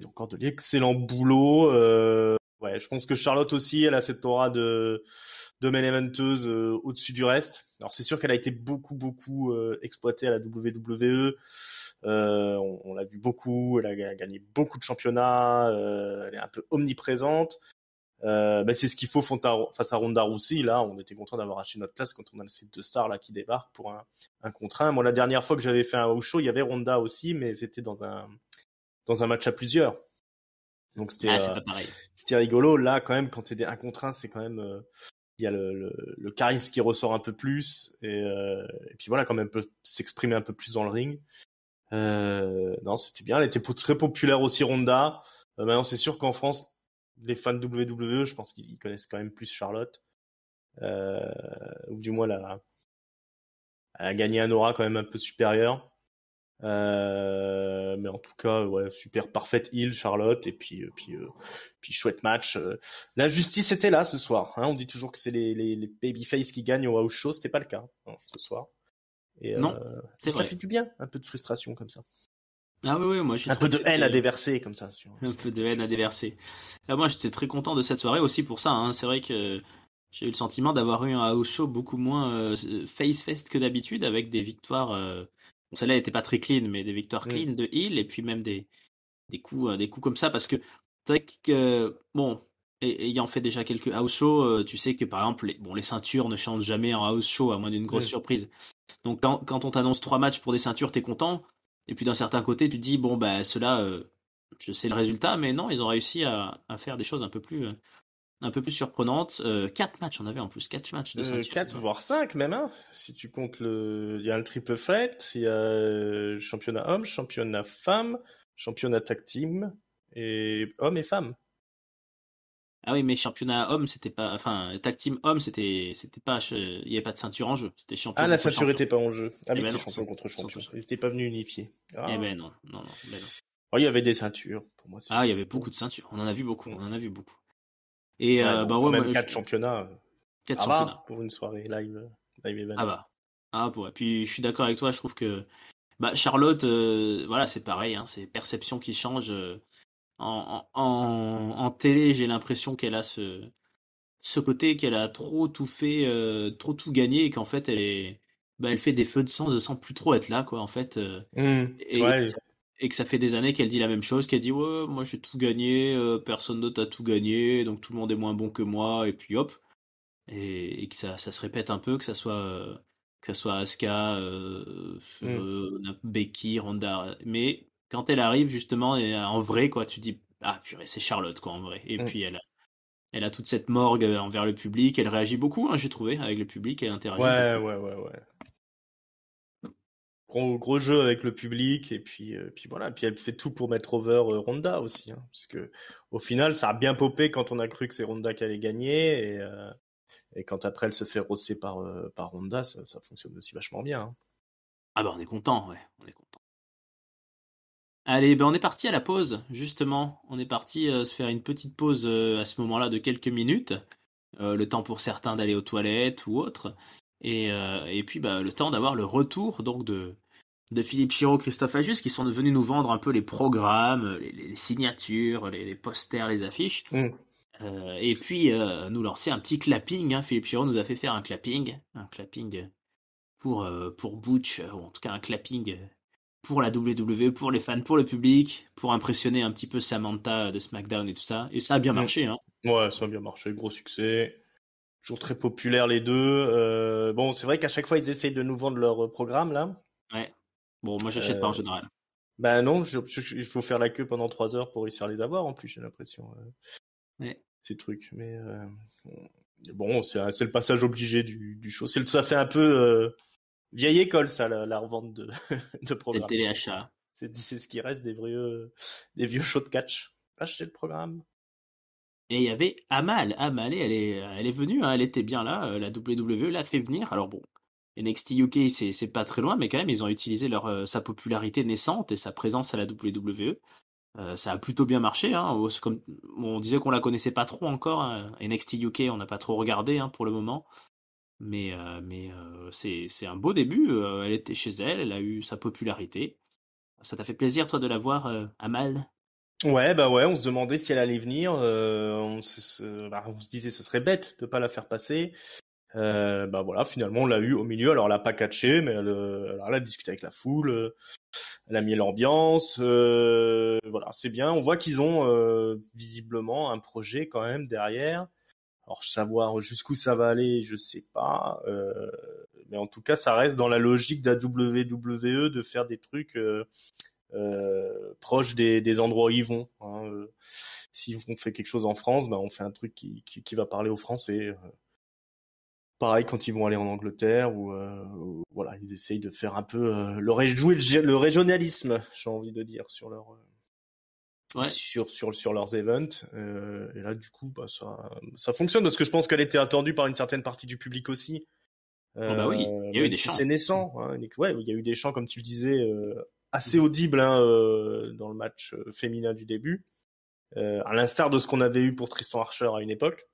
encore de l'excellent boulot. Ouais, je pense que Charlotte aussi, elle a cette aura de main eventeuse au-dessus du reste. Alors c'est sûr qu'elle a été beaucoup exploitée à la WWE. On l'a vu beaucoup, elle a gagné beaucoup de championnats, elle est un peu omniprésente. Bah, c'est ce qu'il faut face à Ronda Rousey. Là, on était content d'avoir acheté notre place quand on a ces deux stars là qui débarquent pour un contre un. Moi, la dernière fois que j'avais fait un house show, il y avait Ronda aussi, mais c'était dans un match à plusieurs. Donc Ah, c'est pas pareil. c'était rigolo. Là, quand même, quand c'est des 1 contre 1, c'est quand même il y a le charisme qui ressort un peu plus et puis voilà, quand même peut s'exprimer un peu plus dans le ring. Non, c'était bien. Elle était très populaire aussi, Ronda. Maintenant, c'est sûr qu'en France, les fans de WWE, je pense qu'ils connaissent quand même plus Charlotte. Ou du moins, elle a gagné un aura quand même un peu supérieur. Mais en tout cas, ouais, super parfaite heel, Charlotte. Et puis chouette match. L'injustice était là ce soir. Hein. On dit toujours que c'est les babyface qui gagnent au house show. C'était pas le cas ce soir. Et Non, c'est ça vrai. fait du bien, un peu de frustration comme ça. Ah oui, moi j'ai Un peu trouvé que de haine à c'était déverser comme ça. un peu de Quelque haine à chose. déverser. Là, moi j'étais très content de cette soirée aussi pour ça. Hein. C'est vrai que j'ai eu le sentiment d'avoir eu un house show beaucoup moins face fest que d'habitude, avec des victoires. Bon, celle-là n'était pas très clean, mais des victoires Mm. clean de heel et puis même des coups comme ça parce que c'est vrai que bon. Ayant fait déjà quelques house shows, tu sais que par exemple les ceintures ne changent jamais en house show à moins d'une grosse Mm. surprise. Donc quand on t'annonce 3 matchs pour des ceintures, t'es content. Et puis d'un certain côté, tu te dis bon bah ceux-là, je sais le résultat, mais non, ils ont réussi à faire des choses un peu plus surprenantes. 4 matchs, on avait en plus 4 matchs de ceinture. 4 voire 5 même, hein. Si tu comptes il y a le triple threat, il y a championnat homme, championnat femme, championnat tag team, et hommes et femmes. Ah oui, mais championnat homme, c'était pas, enfin tag team homme, c'était pas, il y avait pas de ceinture en jeu. C'était Ah, champion la contre ceinture champion. était pas en jeu. Ah Eh oui, ben c'était non, champion contre sans champion. ça. Ils n'étaient pas venus unifiés. Eh Ah. ben non, ben non. Oh, il y avait des ceintures. Pour moi, Ah, il y avait c'est bon. beaucoup de ceintures. On en a vu beaucoup. On en a vu beaucoup. Et Ouais, bon, bah quand ouais, même moi, 4 championnats. 4 Ça championnats. va pour une soirée live event. Ah bah. Ah ouais. Puis je suis d'accord avec toi. Je trouve que bah Charlotte, voilà, c'est pareil. Hein, c'est perception qui change. En télé, j'ai l'impression qu'elle a ce côté qu'elle a trop tout fait, trop tout gagné et qu'en fait elle fait des feux de sang sans plus trop être là quoi en fait et, Ouais. et que ça fait des années qu'elle dit la même chose, qu'elle dit ouais moi j'ai tout gagné, personne d'autre a tout gagné donc tout le monde est moins bon que moi et puis hop et que ça se répète un peu que ça soit Asuka, Hmm. Becky, Ronda mais quand elle arrive justement et en vrai quoi tu dis ah purée c'est Charlotte quoi en vrai et Hmm. puis elle a toute cette morgue envers le public. Elle réagit beaucoup, hein, j'ai trouvé, avec le public. Elle interagit Ouais, beaucoup. ouais, ouais, ouais. Gros jeu avec le public et puis voilà. Puis elle fait tout pour mettre over Ronda aussi, hein, parce que au final, ça a bien popé quand on a cru que c'est Ronda qui allait gagner et quand après elle se fait rosser par Ronda, ça fonctionne aussi vachement bien. Hein. Ah bah on est content, ouais, on est content. Allez, ben on est parti à la pause, justement. On est parti se faire une petite pause à ce moment-là de quelques minutes. Le temps pour certains d'aller aux toilettes ou autre. Et puis bah, le temps d'avoir le retour donc de Philippe Chiro, Christophe Ajus, qui sont venus nous vendre un peu les programmes, les signatures, les posters, les affiches. Hmm. Et puis nous lancer un petit clapping. Hein. Philippe Chiro nous a fait faire un clapping pour Butch, ou en tout cas un clapping pour la WWE, pour les fans, pour le public, pour impressionner un petit peu Samantha de SmackDown et tout ça. Et ça a bien Hmm. marché. Hein. Ouais, ça a bien marché, gros succès. Toujours très populaire les deux. Bon, c'est vrai qu'à chaque fois ils essayent de nous vendre leur programme là. Ouais. Bon, moi j'achète pas en Euh, général. Ben non, il faut faire la queue pendant 3 heures pour réussir à les avoir en plus, j'ai l'impression, Ouais. ces trucs. Mais bon, c'est le passage obligé du show. Ça fait un peu vieille école, ça, la revente de, de C'est le programmes. téléachat. C'est ce qui reste des vieux shows de catch. Achetez le programme. Et il y avait Amal. Amal, elle est venue, hein, elle était bien là. La WWE l'a fait venir. Alors bon, NXT UK, c'est pas très loin, mais quand même, ils ont utilisé sa popularité naissante et sa présence à la WWE. Ça a plutôt bien marché. Hein. C'est comme, on disait qu'on la connaissait pas trop encore. Hein. NXT UK, on n'a pas trop regardé hein, pour le moment. Mais c'est un beau début. Elle était chez elle, elle a eu sa popularité. Ça t'a fait plaisir, toi, de la voir, Amal? Ouais, bah ouais, on se demandait si elle allait venir. On se disait ce serait bête de pas la faire passer. Bah voilà, finalement on l'a eu au milieu. Alors elle a pas catché, mais elle a discuté avec la foule. Elle a mis l'ambiance. Voilà, c'est bien. On voit qu'ils ont visiblement un projet quand même derrière. Alors savoir jusqu'où ça va aller, je sais pas. Mais en tout cas, ça reste dans la logique de la WWE de faire des trucs proches des endroits où ils vont. Hein. Si on fait quelque chose en France, bah on fait un truc qui va parler aux Français. Pareil quand ils vont aller en Angleterre ou voilà, ils essayent de faire un peu jouer le régionalisme, j'ai envie de dire sur leur Ouais. sur leurs events. Et là du coup bah ça fonctionne parce que je pense qu'elle était attendue par une certaine partie du public aussi. Oh bah oui, il y a eu Même des si chants. c'est naissant, hein, ouais, il y a eu des chants comme tu le disais assez audibles hein, dans le match féminin du début, à l'instar de ce qu'on avait eu pour Tristan Archer à une époque.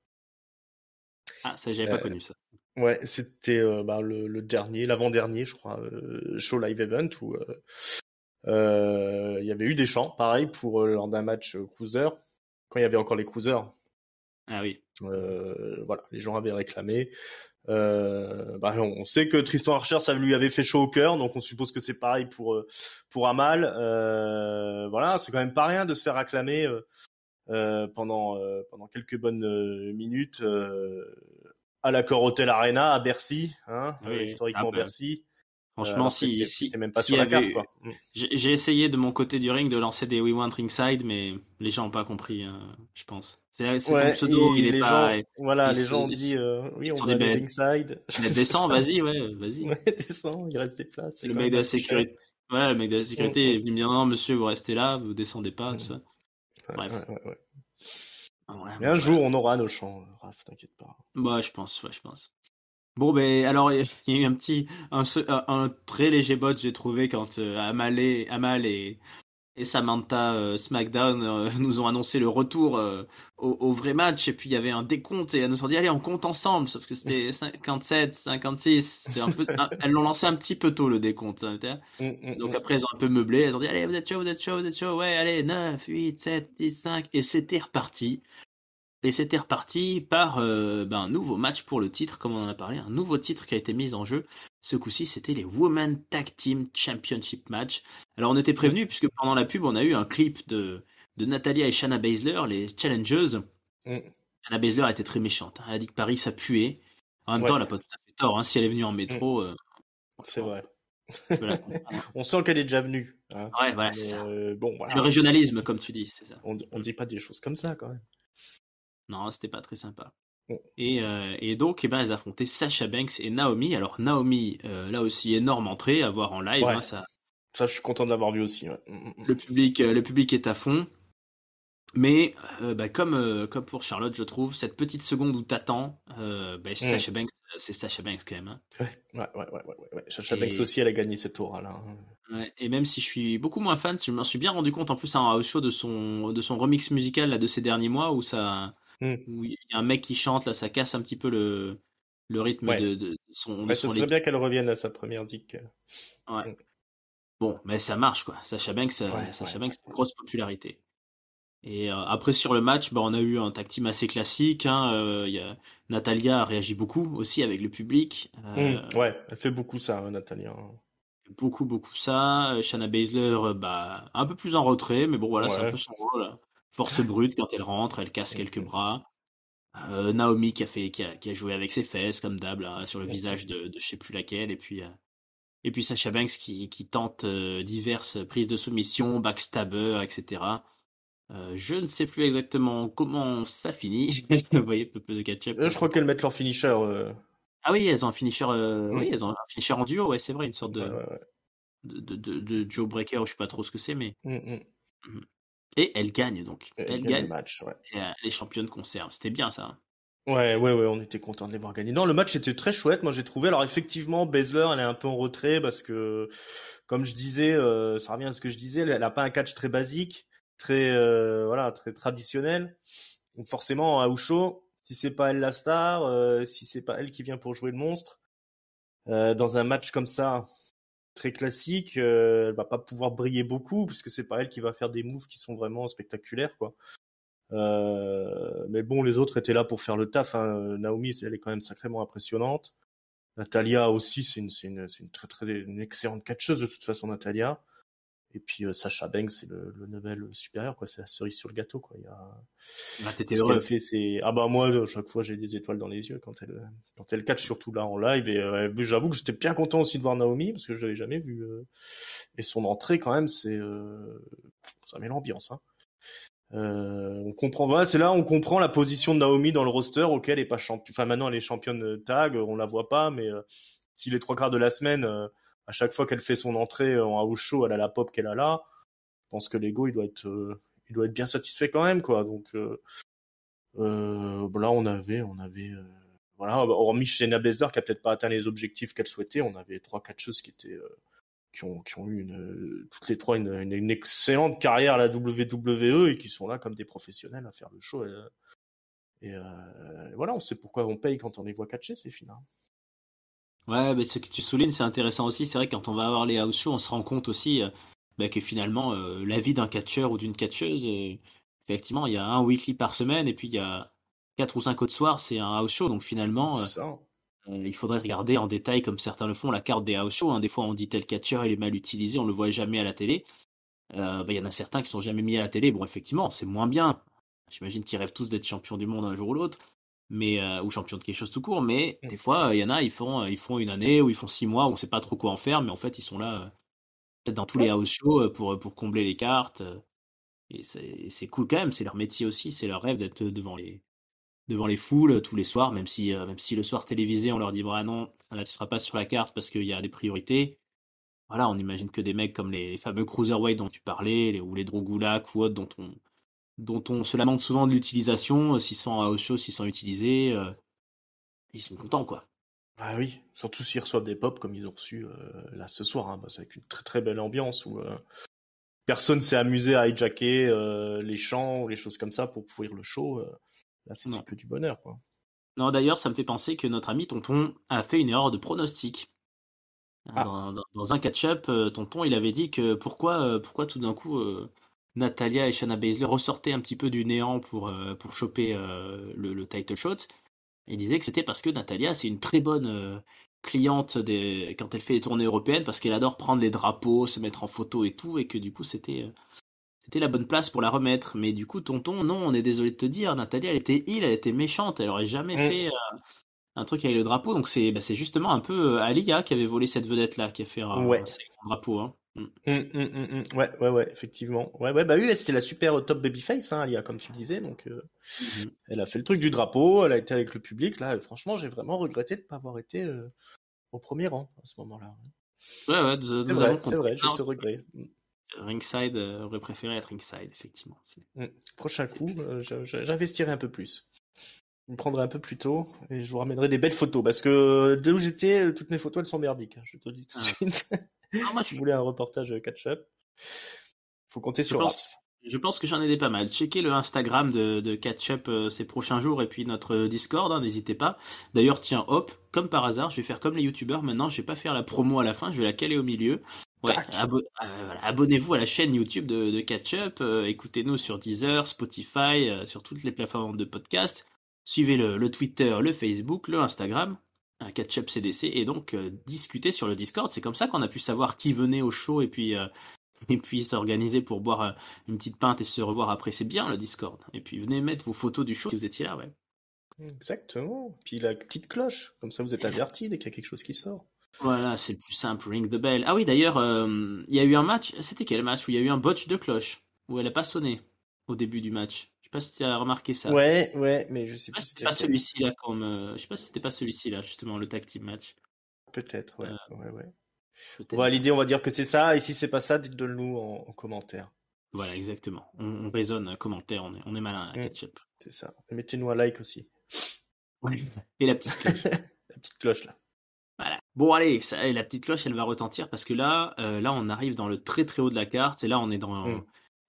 Ah, ça, j'avais pas Euh, connu ça. Ouais, c'était bah, le dernier, l'avant-dernier, je crois, show live event où il y avait eu des chants, pareil pour lors d'un match cruiser, quand il y avait encore les cruisers. Ah oui. Voilà, les gens avaient réclamé. Bah, on sait que Tristan Archer, ça lui avait fait chaud au cœur, donc on suppose que c'est pareil pour Amal. Voilà, c'est quand même pas rien de se faire acclamer pendant quelques bonnes minutes à l'Accor Hotel Arena à Bercy, hein, Ah oui. Ah historiquement bah, Bercy, franchement, alors que t'étais même pas s'il sur y la carte, avait, quoi. j'ai essayé de mon côté du ring de lancer des We Want Ringside, mais les gens ont pas compris, hein, je pense. C'est ton Ouais, pseudo, il et est les pas, gens, voilà, ils, les se- gens ont dit, oui, ils on sont veut des aller bêtes. ringside. Mais descends, vas-y, ouais, vas-y. Ouais, descends, il reste des places, c'est Le quand mec même de la assez cher. sécurité, ouais, le mec de la Mm, sécurité est venu me dire non, monsieur, vous restez là, vous descendez pas, tout mm. ça. Ouais, Bref. ouais, ouais, ouais. Ouais, Mais bon, un voilà. jour, on aura nos chants, Raph, t'inquiète pas. Bah, ouais, je pense. Bon, ben, alors, il y a eu un très léger bot, j'ai trouvé, quand Amal et Samantha SmackDown nous ont annoncé le retour au vrai match, et puis il y avait un décompte et elles nous ont dit allez on compte ensemble, sauf que c'était 57, 56, c'était un peu, elles l'ont lancé un petit peu tôt le décompte, hein, donc après ils ont un peu meublé, elles ont dit allez vous êtes chaud, vous êtes chaud, vous êtes chaud, ouais allez 9, 8, 7, 6, 5, et c'était reparti. Et c'était reparti par un nouveau match pour le titre, comme on en a parlé, un nouveau titre qui a été mis en jeu. Ce coup-ci, c'était les Women Tag Team Championship Match. Alors on était prévenus, puisque pendant la pub, on a eu un clip de Natalia et Shayna Baszler, les challengeuses. Shayna Baszler était très méchante, hein. Elle a dit que Paris, ça puait. En même temps, Ouais, elle a pas tout à fait tort, hein. Si elle est venue en mm, métro, c'est franchement, vrai. je peux la comprendre, On sent qu'elle est déjà venue, hein. hein. Ouais, voilà, c'est Mais ça. bon, C'est le voilà. régionalisme, comme tu dis, c'est ça. On dit pas des choses comme ça quand même. Non, c'était pas très sympa. Mm. Et donc, eh ben, elles affrontaient Sasha Banks et Naomi. Alors, Naomi, là aussi, énorme entrée à voir en live, Ouais, hein, ça, ça je suis content de l'avoir vu aussi. Ouais. le public est à fond. Mais comme pour Charlotte, je trouve, cette petite seconde où t'attends, Mm. Sasha Banks, c'est Sasha Banks quand même, hein. Ouais. Sasha Banks Et, aussi, elle a gagné cette tour là. ouais, et même si je suis beaucoup moins fan, je m'en suis bien rendu compte en plus en house show de son remix musical là, de ces derniers mois Mm. où il y a un mec qui chante, là, ça casse un petit peu le rythme Ouais. de Ouais, ça son serait équipe. bien qu'elle revienne à sa première zik. Ouais. Mm. Bon, mais ça marche, quoi. Sasha Banks, une grosse popularité. Et après, sur le match, on a eu un tag team assez classique, hein. Natalia a réagi beaucoup aussi avec le public. Ouais, elle fait beaucoup ça, Natalia. Beaucoup, beaucoup ça. Shayna Baszler, un peu plus en retrait, mais bon, voilà, c'est un peu Ouais. son rôle, hein. Force brute, quand elle rentre, elle casse quelques Mm. bras. Naomi qui a joué avec ses fesses, comme d'hab, là, sur le Mm. visage de je sais plus laquelle. Et puis Sasha Banks qui tente diverses prises de soumission, backstabber, etc. Je ne sais plus exactement comment ça finit. Vous voyez, peu de ketchup, Je crois qu'elles mettent leur finisher. Ah oui, elles ont un finisher. Oui, Mm. elles ont un finisher en duo. Ouais, c'est vrai, une sorte de, Ouais. de, de, de, de Joe Breaker, ou je sais pas trop ce que c'est, mais. Mm. Mhm. Et elle gagne donc. Et elle Elle gagne le gagne. match, ouais. Et elle est championne conserve. C'était bien ça, hein. Ouais, on était content de les voir gagner. Non, le match était très chouette, moi j'ai trouvé. Alors effectivement, Baszler, elle est un peu en retrait parce que, comme je disais, ça revient à ce que je disais, elle a pas un catch très basique, très voilà, très traditionnel. Donc forcément, à Usho, si c'est pas elle la star, si c'est pas elle qui vient pour jouer le monstre, dans un match comme ça, très classique, elle va pas pouvoir briller beaucoup puisque c'est pas elle qui va faire des moves qui sont vraiment spectaculaires, quoi. Mais bon, les autres étaient là pour faire le taf, hein. Naomi, elle est quand même sacrément impressionnante. Natalia aussi, une excellente catcheuse de toute façon, Natalia. Et puis Sasha Banks, c'est le level supérieur, quoi. C'est la cerise sur le gâteau, quoi. Il y a Bah, tout t'étais ce qu'elle heureux. fait, c'est ah bah moi, à chaque fois, j'ai des étoiles dans les yeux quand elle catch, surtout là en live. Et j'avoue que j'étais bien content aussi de voir Naomi parce que je l'avais jamais vu. Et son entrée, quand même, ça met l'ambiance, hein. On comprend, voilà, c'est là on comprend la position de Naomi dans le roster auquel elle est pas championne. Enfin, maintenant elle est championne tag, on la voit pas, mais si les trois quarts de la semaine, à chaque fois qu'elle fait son entrée en house show, elle a la pop qu'elle a là. Je pense que l'ego il doit être bien satisfait quand même, quoi. Donc là voilà, hormis Shayna Baszler qui a peut-être pas atteint les objectifs qu'elle souhaitait, on avait trois catcheuses qui ont eu toutes les trois une excellente carrière à la WWE et qui sont là comme des professionnels à faire le show. Voilà, on sait pourquoi on paye quand on les voit catcher, ces filles-là. Ouais, ce que tu soulignes, c'est intéressant aussi. C'est vrai que quand on va avoir les house shows, on se rend compte aussi que finalement, la vie d'un catcheur ou d'une catcheuse, effectivement, il y a un weekly par semaine et puis il y a 4 ou 5 autres soirs, c'est un house show. Donc finalement, Ça. il faudrait regarder en détail, comme certains le font, la carte des house shows, hein. Des fois, on dit tel catcheur, il est mal utilisé, on le voit jamais à la télé. Il y en a certains qui sont jamais mis à la télé. Bon, effectivement, c'est moins bien. J'imagine qu'ils rêvent tous d'être champions du monde un jour ou l'autre, mais ou champions de quelque chose tout court. Mais des fois, il y en a, ils font une année ou ils font 6 mois, on sait pas trop quoi en faire, mais en fait, ils sont là peut-être dans tous les Ouais. house shows pour combler les cartes. Et c'est cool quand même. C'est leur métier aussi, c'est leur rêve d'être devant les foules tous les soirs, même si le soir télévisé, on leur dit bah non, là tu seras pas sur la carte parce qu'il y a des priorités. Voilà, on imagine que des mecs comme les fameux cruiserweight dont tu parlais, ou les Drew Gulak ou autres dont on se lamente souvent de l'utilisation, s'ils sont à house show, s'ils sont utilisés, ils sont contents, quoi. Ah oui, surtout s'ils reçoivent des pop comme ils ont reçu là ce soir, hein. Bah, c'est avec une très très belle ambiance personne s'est amusé à hijacker les chants ou les choses comme ça pour pourrir le show. Là, c'était Non. que du bonheur, quoi. Non, d'ailleurs, ça me fait penser que notre ami Tonton a fait une erreur de pronostic. Ah, Dans un catch-up, Tonton, il avait dit que pourquoi tout d'un coup Natalia et Shayna Baszler ressortaient un petit peu du néant pour choper le title shot. Il disait que c'était parce que Natalia, c'est une très bonne cliente quand elle fait les tournées européennes, parce qu'elle adore prendre les drapeaux, se mettre en photo et tout, et que du coup, c'était la bonne place pour la remettre. Mais du coup, Tonton, non, on est désolé de te dire, Natalia, elle était elle était méchante, elle aurait jamais fait un truc avec le drapeau. Donc c'est justement un peu Alia qui avait volé cette vedette-là, qui a fait un ouais. sacré drapeau. Hein. Mm. Ouais, effectivement. Ouais, bah oui, c'était la super top babyface, hein, Alia, comme tu disais. Donc, Mhm. elle a fait le truc du drapeau, elle a été avec le public. Là, franchement, j'ai vraiment regretté de pas avoir été au premier rang à ce moment-là. Ouais, nous avons C'est compris. vrai, j'ai ce regret. Ringside aurait préféré être ringside, effectivement. Prochain coup, j'investirai un peu plus. Je me prendrai un peu plus tôt et je vous ramènerai des belles photos parce que de où j'étais, toutes mes photos elles sont merdiques, hein, je te le dis tout de Ah. suite. Non, moi, Si vous voulez un reportage catch-up, faut compter je sur pense, Raph. je pense que j'en ai des pas mal. Checkez le Instagram de Catch-up ces prochains jours et puis notre Discord, hein, n'hésitez pas. D'ailleurs, tiens, hop, comme par hasard, je vais faire comme les youtubeurs maintenant, je vais pas faire la promo à la fin, je vais la caler au milieu. Ouais, Tac. voilà, abonnez-vous à la chaîne YouTube de Catch-up, écoutez-nous sur Deezer, Spotify, sur toutes les plateformes de podcast. Suivez le Twitter, le Facebook, le Instagram, Catch-up CDC, et donc discutez sur le Discord. C'est comme ça qu'on a pu savoir qui venait au show et puis s'organiser pour boire une petite pinte et se revoir après. C'est bien le Discord. Et puis venez mettre vos photos du show si vous étiez là, ouais. Exactement. Puis la petite cloche, comme ça vous êtes averti dès qu'il y a quelque chose qui sort. Voilà, c'est le plus simple, ring the bell. Ah oui, d'ailleurs, il y a eu un match, c'était quel match où il y a eu un botch de cloche, où elle a pas sonné au début du match. Je sais pas si tu as remarqué ça. Ouais, mais je sais Je plus sais pas si c'était c'était pas lequel. celui-ci là, je sais pas si c'était pas celui-ci là, justement, le tag team match. Peut-être, ouais. Euh, Ouais. Bon, Peut-être bah, bien. l'idée, on va dire que c'est ça, et si c'est pas ça, dites-le nous en commentaire. Voilà, exactement. On raisonne, commentaire, on est malin à Hmm, catch-up. c'est ça. Et mettez-nous un like aussi. Ouais. Et la petite cloche. La petite cloche là. Voilà. Bon, allez, et la petite cloche, elle va retentir parce que là, on arrive dans le très très haut de la carte et là, Hmm.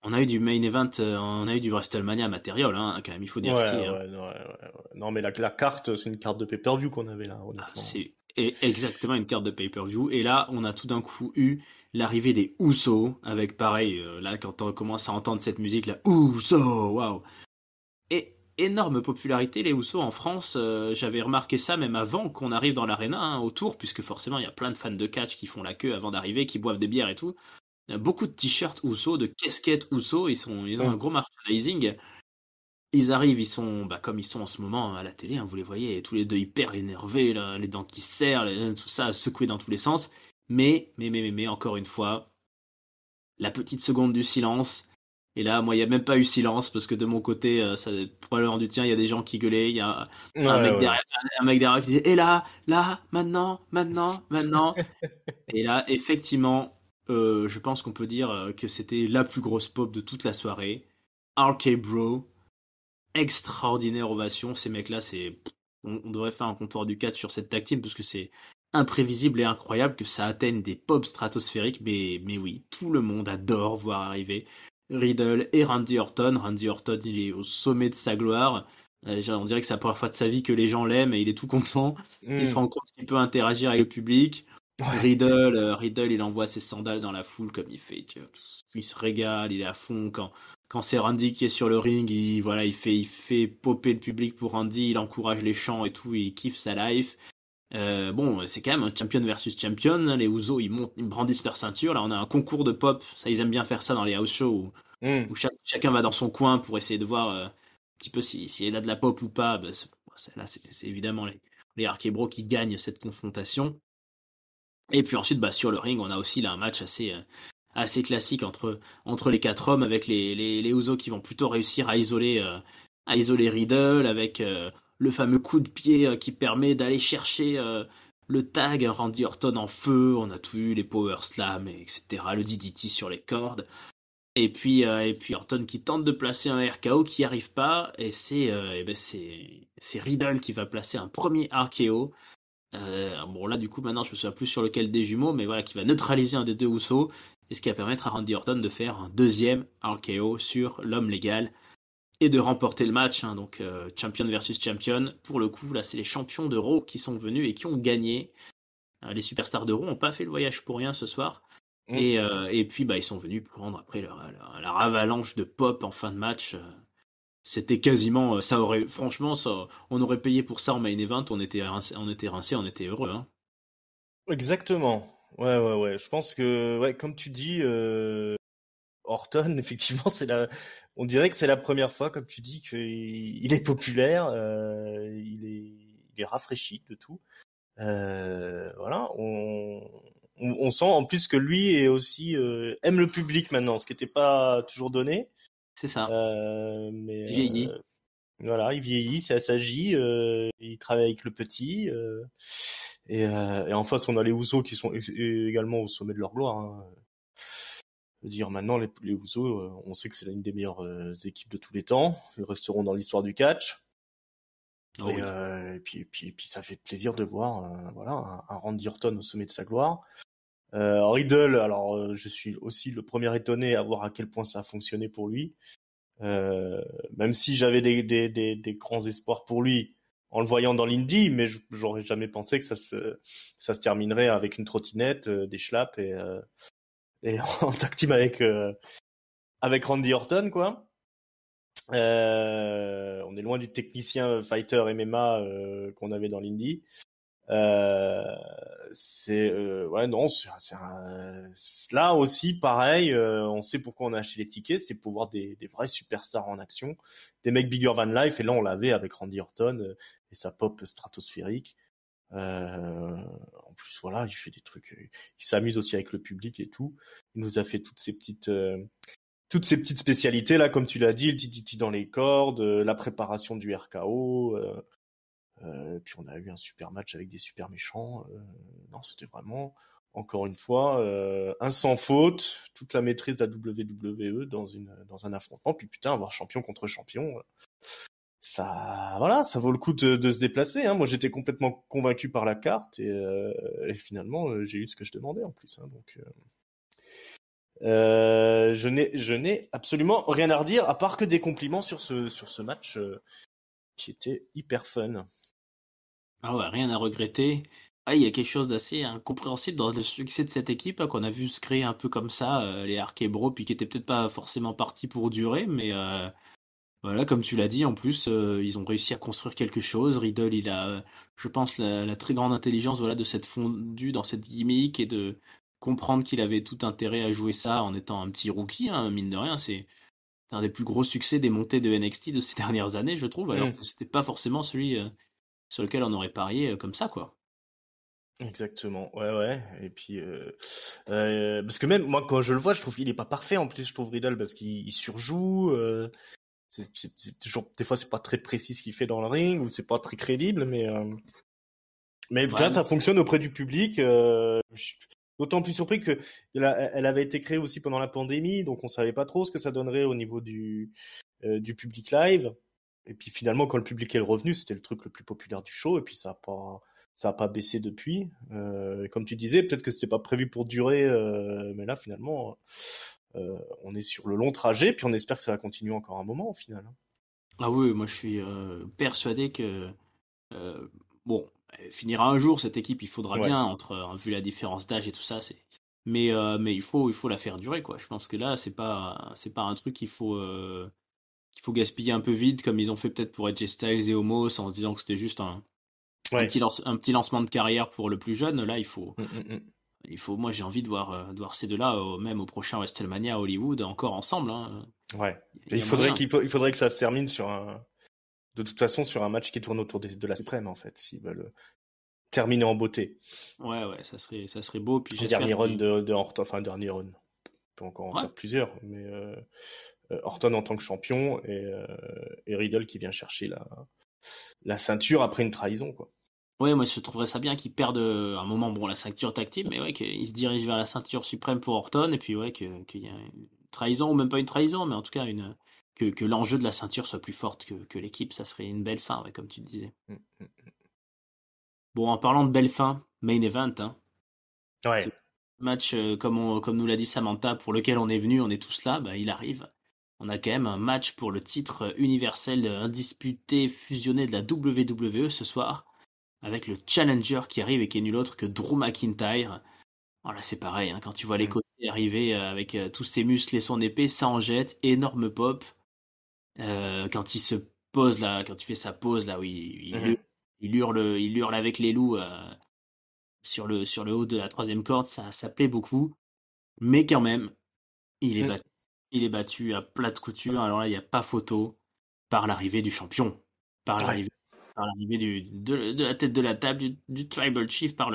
on a eu du main event, on a eu du WrestleMania matériel, hein, quand même, il faut dire ce qui est. Hein. Ouais. Non, mais la carte, c'est une carte de pay-per-view qu'on avait là, Ah, honnêtement. c'est exactement une carte de pay-per-view et là, on a tout d'un coup eu l'arrivée des Usos avec pareil, là, quand on commence à entendre cette musique là, Usos, waouh. Et énorme popularité les Usos en France. J'avais remarqué ça même avant qu'on arrive dans l'arena, hein, autour, puisque forcément il y a plein de fans de catch qui font la queue avant d'arriver, qui boivent des bières et tout. Il y a beaucoup de t-shirts Usos, de casquettes Usos. Ils ont un Hmm. gros merchandising. Ils arrivent, ils sont comme ils sont en ce moment à la télé, hein, vous les voyez, tous les deux hyper énervés, là, les dents qui se serrent, tout ça secoué dans tous les sens. Mais, encore une fois, la petite seconde du silence. Et là, moi, il n'y a même pas eu silence parce que de mon côté, ça, probablement du tien, il y a des gens qui gueulaient. Il y a Ouais. un mec derrière qui disait, et là, maintenant. Et là, effectivement, je pense qu'on peut dire que c'était la plus grosse pop de toute la soirée. RK Bro, extraordinaire ovation. Ces mecs-là, on devrait faire un comptoir du 4 sur cette tag team parce que c'est imprévisible et incroyable que ça atteigne des pop stratosphériques. Mais oui, tout le monde adore voir arriver Riddle et Randy Orton. Randy Orton, il est au sommet de sa gloire. On dirait que c'est la première fois de sa vie que les gens l'aiment et il est tout content. Il se Hmm. rend compte qu'il peut interagir avec le public. Ouais. Riddle, il envoie ses sandales dans la foule comme il fait. Il se régale, il est à fond quand c'est Randy qui est sur le ring, il fait popper le public pour Randy, il encourage les chants et tout, il kiffe sa life. Bon, c'est quand même un champion versus champion. Hein. Les Usos, ils brandissent leur ceinture. Là, on a un concours de pop. Ça, ils aiment bien faire ça dans les house shows Hmm. où chacun va dans son coin pour essayer de voir un petit peu si elle a de la pop ou pas. Bah, là, c'est évidemment les RK Bro qui gagnent cette confrontation. Et puis ensuite, bah, sur le ring, on a aussi là un match assez classique entre les quatre hommes avec les Usos qui vont plutôt réussir à isoler Riddle avec le fameux coup de pied qui permet d'aller chercher le tag Randy Orton en feu. On a tout eu, les power slams, etc. Le DDT sur les cordes. Et puis Orton qui tente de placer un RKO qui n'y arrive pas. Et c'est Riddle qui va placer un premier RKO. Bon là du coup maintenant je me souviens plus sur lequel des jumeaux, mais voilà, qui va neutraliser un des deux Usos, et ce qui va permettre à Randy Orton de faire un deuxième RKO sur l'homme légal et de remporter le match, hein. Donc champion versus champion. Pour le coup là c'est les champions de Raw qui sont venus et qui ont gagné. Les superstars de Raw n'ont pas fait le voyage pour rien ce soir. Mm. Et puis bah ils sont venus prendre après leur avalanche de pop en fin de match. C'était quasiment, ça aurait, franchement, ça, on aurait payé pour ça en main event, on était heureux, hein. Exactement. Ouais, ouais, ouais. Je pense que, ouais, comme tu dis, Orton, effectivement, on dirait que c'est la première fois, comme tu dis, qu'il est populaire, il est rafraîchi de tout. Voilà, on sent en plus que lui est aussi aime le public maintenant, ce qui n'était pas toujours donné. C'est ça. Mais Vieilli. voilà, il vieillit, ça s'agit, il travaille avec le petit. Et en face, on a les Usos qui sont également au sommet de leur gloire, hein. Je veux dire, maintenant, les Usos, on sait que c'est l'une des meilleures équipes de tous les temps. Ils resteront dans l'histoire du catch. Oh oui. Et puis, ça fait plaisir de voir, voilà, un Randy Orton au sommet de sa gloire. Riddle, alors je suis aussi le premier étonné à voir à quel point ça a fonctionné pour lui. Même si j'avais des grands espoirs pour lui en le voyant dans l'indie, mais j'aurais jamais pensé que ça se terminerait avec une trottinette, des schlaps et en tag team avec Randy Orton, quoi. On est loin du technicien fighter MMA qu'on avait dans l'indie. Ouais, non, là aussi pareil, on sait pourquoi on a acheté les tickets, c'est pour voir des vrais superstars en action, des mecs bigger than life, et là on l'avait avec Randy Orton et sa pop stratosphérique. En plus voilà, il fait des trucs, il s'amuse aussi avec le public et tout. Il nous a fait toutes ces petites spécialités là, comme tu l'as dit, le DDT dans les cordes, la préparation du RKO. Puis on a eu un super match avec des super méchants. Non, c'était vraiment, encore une fois, un sans faute, toute la maîtrise de la WWE dans un affrontement. Puis putain, avoir champion contre champion, voilà, ça vaut le coup de se déplacer, hein. Moi, j'étais complètement convaincu par la carte et finalement, j'ai eu ce que je demandais en plus, hein. Donc, je n'ai absolument rien à redire à part que des compliments sur ce match qui était hyper fun. Ah ouais, rien à regretter. Ah, il y a quelque chose d'assez incompréhensible dans le succès de cette équipe, hein, qu'on a vu se créer un peu comme ça, les RK Bro, puis qui étaient peut-être pas forcément partis pour durer, mais voilà, comme tu l'as dit, en plus, ils ont réussi à construire quelque chose. Riddle, il a, je pense, la très grande intelligence, voilà, de s'être fondu dans cette gimmick et de comprendre qu'il avait tout intérêt à jouer ça en étant un petit rookie, hein, mine de rien. C'est un des plus gros succès des montées de NXT de ces dernières années, je trouve, alors Mm. que c'était pas forcément celui sur lequel on aurait parié comme ça, quoi. Exactement, ouais, ouais. Et puis, parce que même moi, quand je le vois, je trouve qu'il est pas parfait. En plus, je trouve Riddle parce qu'il surjoue. C'est toujours, des fois, c'est pas très précis ce qu'il fait dans le ring ou c'est pas très crédible, mais putain, Ouais, ça fonctionne auprès du public. Je suis d'autant plus surpris que elle avait été créée aussi pendant la pandémie, donc on savait pas trop ce que ça donnerait au niveau du public live. Et puis finalement, quand le public est revenu, c'était le truc le plus populaire du show. Et puis ça a pas baissé depuis. Comme tu disais, peut-être que c'était pas prévu pour durer, mais là finalement, on est sur le long trajet. Puis on espère que ça va continuer encore un moment au final, hein. ah oui, moi je suis persuadé que euh, bon, elle finira un jour cette équipe, il faudra Ouais. bien entre vu la différence d'âge et tout ça, mais il faut la faire durer quoi. Je pense que là c'est pas un truc qu'il faut gaspiller un peu vite comme ils ont fait peut-être pour AJ Styles et Omos en se disant que c'était juste Ouais. un petit lancement de carrière pour le plus jeune. Là, Mm, mm, mm. moi j'ai envie de voir ces deux-là même au prochain WrestleMania à Hollywood encore ensemble, hein. Ouais. Et Il y a moyen. il faudrait que ça se termine de toute façon, sur un match qui tourne autour de la Suprême, en fait, s'ils veulent terminer en beauté. Ouais, ouais, ça serait beau. Puis Un j'espère dernier run qu'ils. de Orton, enfin, un dernier run. On peut encore en Ouais, faire plusieurs, mais Orton en tant que champion et Riddle qui vient chercher la ceinture après une trahison, quoi. ouais, moi je trouverais ça bien qu'ils perdent un moment, bon, la ceinture tag team, mais ouais, qu'ils se dirigent vers la ceinture suprême pour Orton, et puis ouais, qu'il y a une trahison, ou même pas une trahison, mais en tout cas que l'enjeu de la ceinture soit plus forte que l'équipe, ça serait une belle fin, ouais, comme tu disais. Mm, mm. Bon, en parlant de belle fin, main event, hein. Ce Ouais. match, comme nous l'a dit Samantha, pour lequel on est venu, on est tous là, bah, il arrive. On a quand même un match pour le titre universel indisputé fusionné de la WWE ce soir, avec le challenger qui arrive et qui est nul autre que Drew McIntyre. Oh là, c'est pareil, hein, quand tu vois les Mm. côtés arriver avec tous ses muscles et son épée, ça en jette, énorme pop. Quand il se pose là, quand il fait sa pose là, où Mhm. il hurle avec les loups sur le haut de la troisième corde, ça plaît beaucoup. Mais quand même, il est Mm. battu, il est battu à plat de couture. Alors là, il n'y a pas photo par l'arrivée du champion, par Ouais. l'arrivée, par l'arrivée de la tête de la table du Tribal Chief, par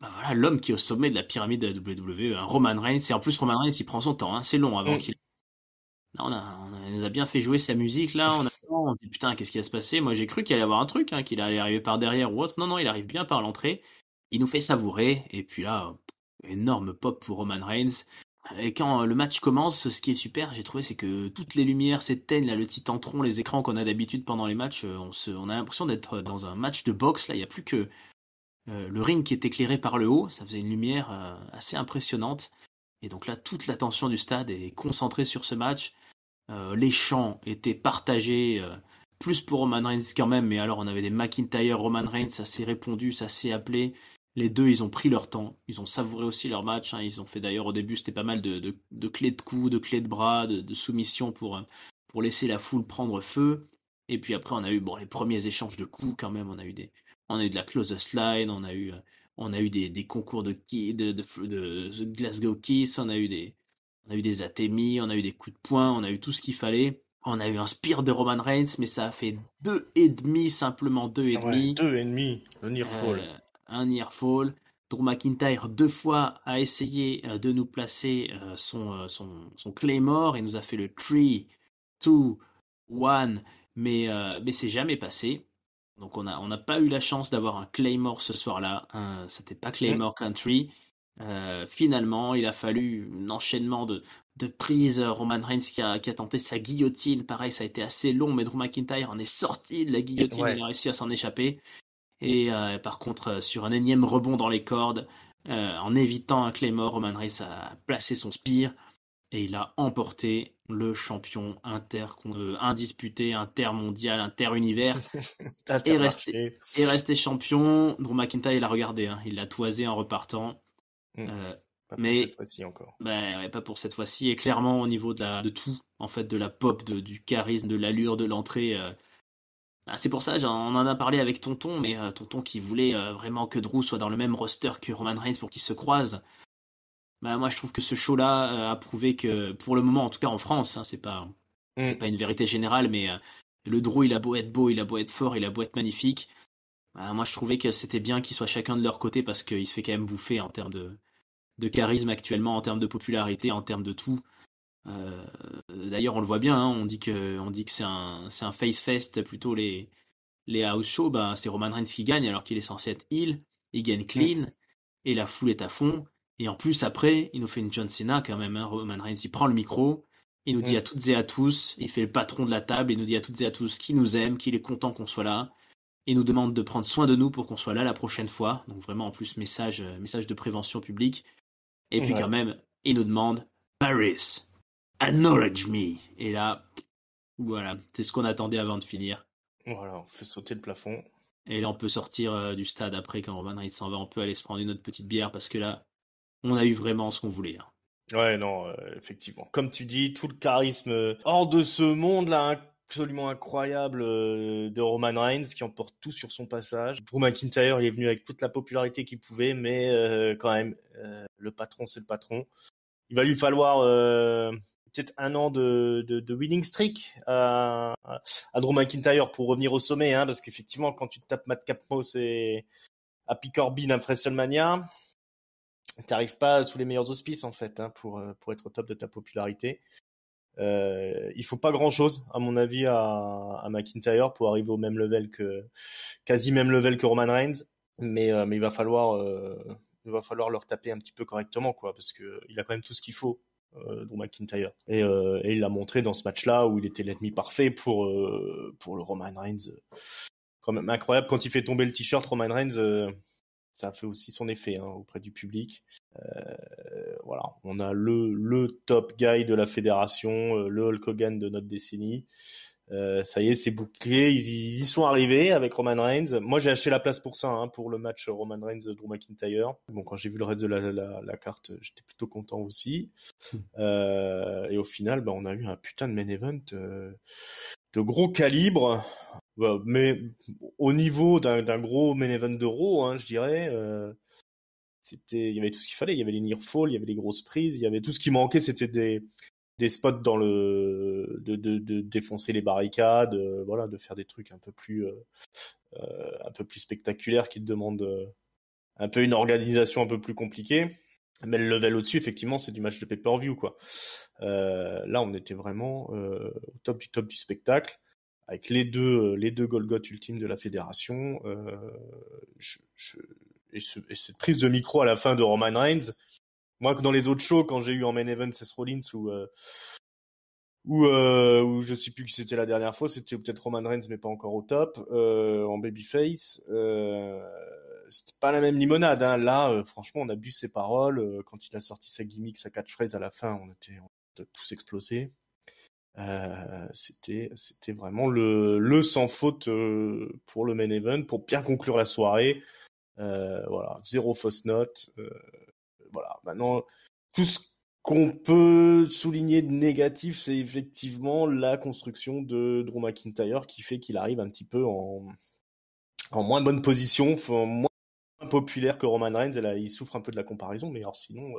bah voilà, l'homme qui est au sommet de la pyramide de la WWE, hein, Roman Reigns. Et en plus, Roman Reigns, il prend son temps, hein, c'est long avant Mm. qu'il. Là, il nous a bien fait jouer sa musique là. On se dit putain, qu'est-ce qui va se passer? Moi, j'ai cru qu'il allait y avoir un truc, hein, qu'il allait arriver par derrière ou autre. Non, non, il arrive bien par l'entrée. Il nous fait savourer. Et puis là, énorme pop pour Roman Reigns. Et quand le match commence, ce qui est super, j'ai trouvé, c'est que toutes les lumières s'éteignent, là, le titantron, les écrans qu'on a d'habitude pendant les matchs, on a l'impression d'être dans un match de boxe. Là, il n'y a plus que le ring qui est éclairé par le haut. Ça faisait une lumière assez impressionnante. Et donc là, toute l'attention du stade est concentrée sur ce match. Les chants étaient partagés, plus pour Roman Reigns quand même, mais alors on avait des McIntyre, Roman Reigns, ça s'est répondu, ça s'est appelé. Les deux, ils ont pris leur temps, ils ont savouré aussi leur match, hein. Ils ont fait d'ailleurs au début, c'était pas mal de clés de cou, de clés de bras, de soumission pour laisser la foule prendre feu. Et puis après, on a eu bon, les premiers échanges de coups quand même, on a eu de la closest line, on a eu des concours de Glasgow Kiss, on a eu des atémies, on a eu des coups de poing, on a eu tout ce qu'il fallait. On a eu un spear de Roman Reigns, mais ça a fait deux et demi, simplement deux et Ouais. demi. 2,5. Le Near Fall. Un near fall. Drew McIntyre deux fois a essayé de nous placer son Claymore et nous a fait le 3, 2, 1, mais c'est jamais passé. Donc on n'a pas eu la chance d'avoir un Claymore ce soir-là. C'était pas Mm. Claymore Country. Finalement, il a fallu un enchaînement de prises. Roman Reigns qui a tenté sa guillotine. Pareil, ça a été assez long, mais Drew McIntyre en est sorti de la guillotine. Il Ouais. a réussi à s'en échapper. Et par contre, sur un énième rebond dans les cordes, en évitant un Claymore, Roman Reigns a placé son spear et il a emporté le champion indisputé, intermondial, interunivers et Intermarché. resté champion. Drew McIntyre, il a regardé, hein, il l'a toisé en repartant. Mm. Euh, Pas pour cette mais fois-ci encore. ben, ouais, pas pour cette fois-ci. Et clairement, au niveau de tout, en fait, de la pop, du charisme, de l'allure, de l'entrée. C'est pour ça, on en a parlé avec Tonton, mais Tonton qui voulait vraiment que Drew soit dans le même roster que Roman Reigns pour qu'ils se croisent. Bah, moi, je trouve que ce show-là a prouvé que, pour le moment, en tout cas en France, hein, c'est Mm. pas une vérité générale, mais le Drew, il a beau être beau, il a beau être fort, il a beau être magnifique. Bah, moi, je trouvais que c'était bien qu'ils soient chacun de leur côté parce qu'il se fait quand même bouffer en termes de charisme actuellement, en termes de popularité, en termes de tout. Euh, D'ailleurs, on le voit bien, hein, on dit que c'est un face fest plutôt les house shows, bah, c'est Roman Reigns qui gagne alors qu'il est censé être heel. Il gagne Mm. clean et la foule est à fond. Et en plus, après, il nous fait une John Cena quand même, hein. Roman Reigns, il prend le micro, il nous dit Mm. à toutes et à tous, il fait le patron de la table, il nous dit à toutes et à tous qu'il nous aime, qu'il est content qu'on soit là. Il nous demande de prendre soin de nous pour qu'on soit là la prochaine fois. Donc vraiment, en plus, message de prévention publique. Et puis quand Ouais. même, il nous demande Paris, acknowledge me. Et là, voilà, c'est ce qu'on attendait avant de finir. Voilà, on fait sauter le plafond. Et là, on peut sortir du stade après quand Roman Reigns s'en va. On peut aller se prendre une autre petite bière parce que là, on a eu vraiment ce qu'on voulait, hein. Ouais, non, effectivement. Comme tu dis, tout le charisme hors de ce monde-là, absolument incroyable de Roman Reigns qui emporte tout sur son passage. Drew McIntyre, il est venu avec toute la popularité qu'il pouvait, mais quand même, le patron, c'est le patron. Il va lui falloir peut-être un an de winning streak à Drew McIntyre pour revenir au sommet, hein, parce qu'effectivement, quand tu te tapes Matt Capmos et Happy Corbin à WrestleMania, t'arrives pas sous les meilleurs auspices en fait, hein, pour être au top de ta popularité. Il faut pas grand chose à mon avis à McIntyre pour arriver au même level quasi même level que Roman Reigns, mais il va falloir leur taper un petit peu correctement quoi, parce que il a quand même tout ce qu'il faut. Drew McIntyre et il l'a montré dans ce match-là où il était l'ennemi parfait pour le Roman Reigns quand même incroyable. Quand il fait tomber le t-shirt, Roman Reigns, ça fait aussi son effet auprès du public. Voilà, on a le top guy de la fédération, le Hulk Hogan de notre décennie. Ça y est, c'est bouclé. Ils y sont arrivés avec Roman Reigns. Moi, j'ai acheté la place pour ça, pour le match Roman Reigns-Drew McIntyre. Bon, quand j'ai vu le reste de la carte, j'étais plutôt content aussi. Et au final, on a eu un putain de main event de gros calibre, mais au niveau d'un gros main event d'Euro, je dirais. Il y avait tout ce qu'il fallait. Il y avait les near fall, il y avait les grosses prises, il y avait tout ce qui manquait, c'était des spots de défoncer les barricades, voilà, de faire des trucs un peu plus spectaculaires qui te demandent un peu une organisation un peu plus compliquée. Mais le level au-dessus, effectivement, c'est du match de pay-per-view, quoi. Là, on était vraiment au top du spectacle, avec les deux Golgoth ultimes de la fédération. Et cette prise de micro à la fin de Roman Reigns. Moi, que dans les autres shows, quand j'ai eu en main event Seth Rollins ou je sais plus qui c'était la dernière fois, c'était peut-être Roman Reigns, mais pas encore au top, en babyface. C'était pas la même limonade, hein. Là, franchement, on a bu ses paroles. Quand il a sorti sa gimmick, sa catchphrase à la fin, on a tous explosé. C'était vraiment le sans faute pour le main event, pour bien conclure la soirée. Voilà, zéro fausse note. Voilà, maintenant, tout ce qu'on peut souligner de négatif, c'est effectivement la construction de Drew McIntyre qui fait qu'il arrive un petit peu en moins bonne position, moins populaire que Roman Reigns. Et là, il souffre un peu de la comparaison, mais alors sinon,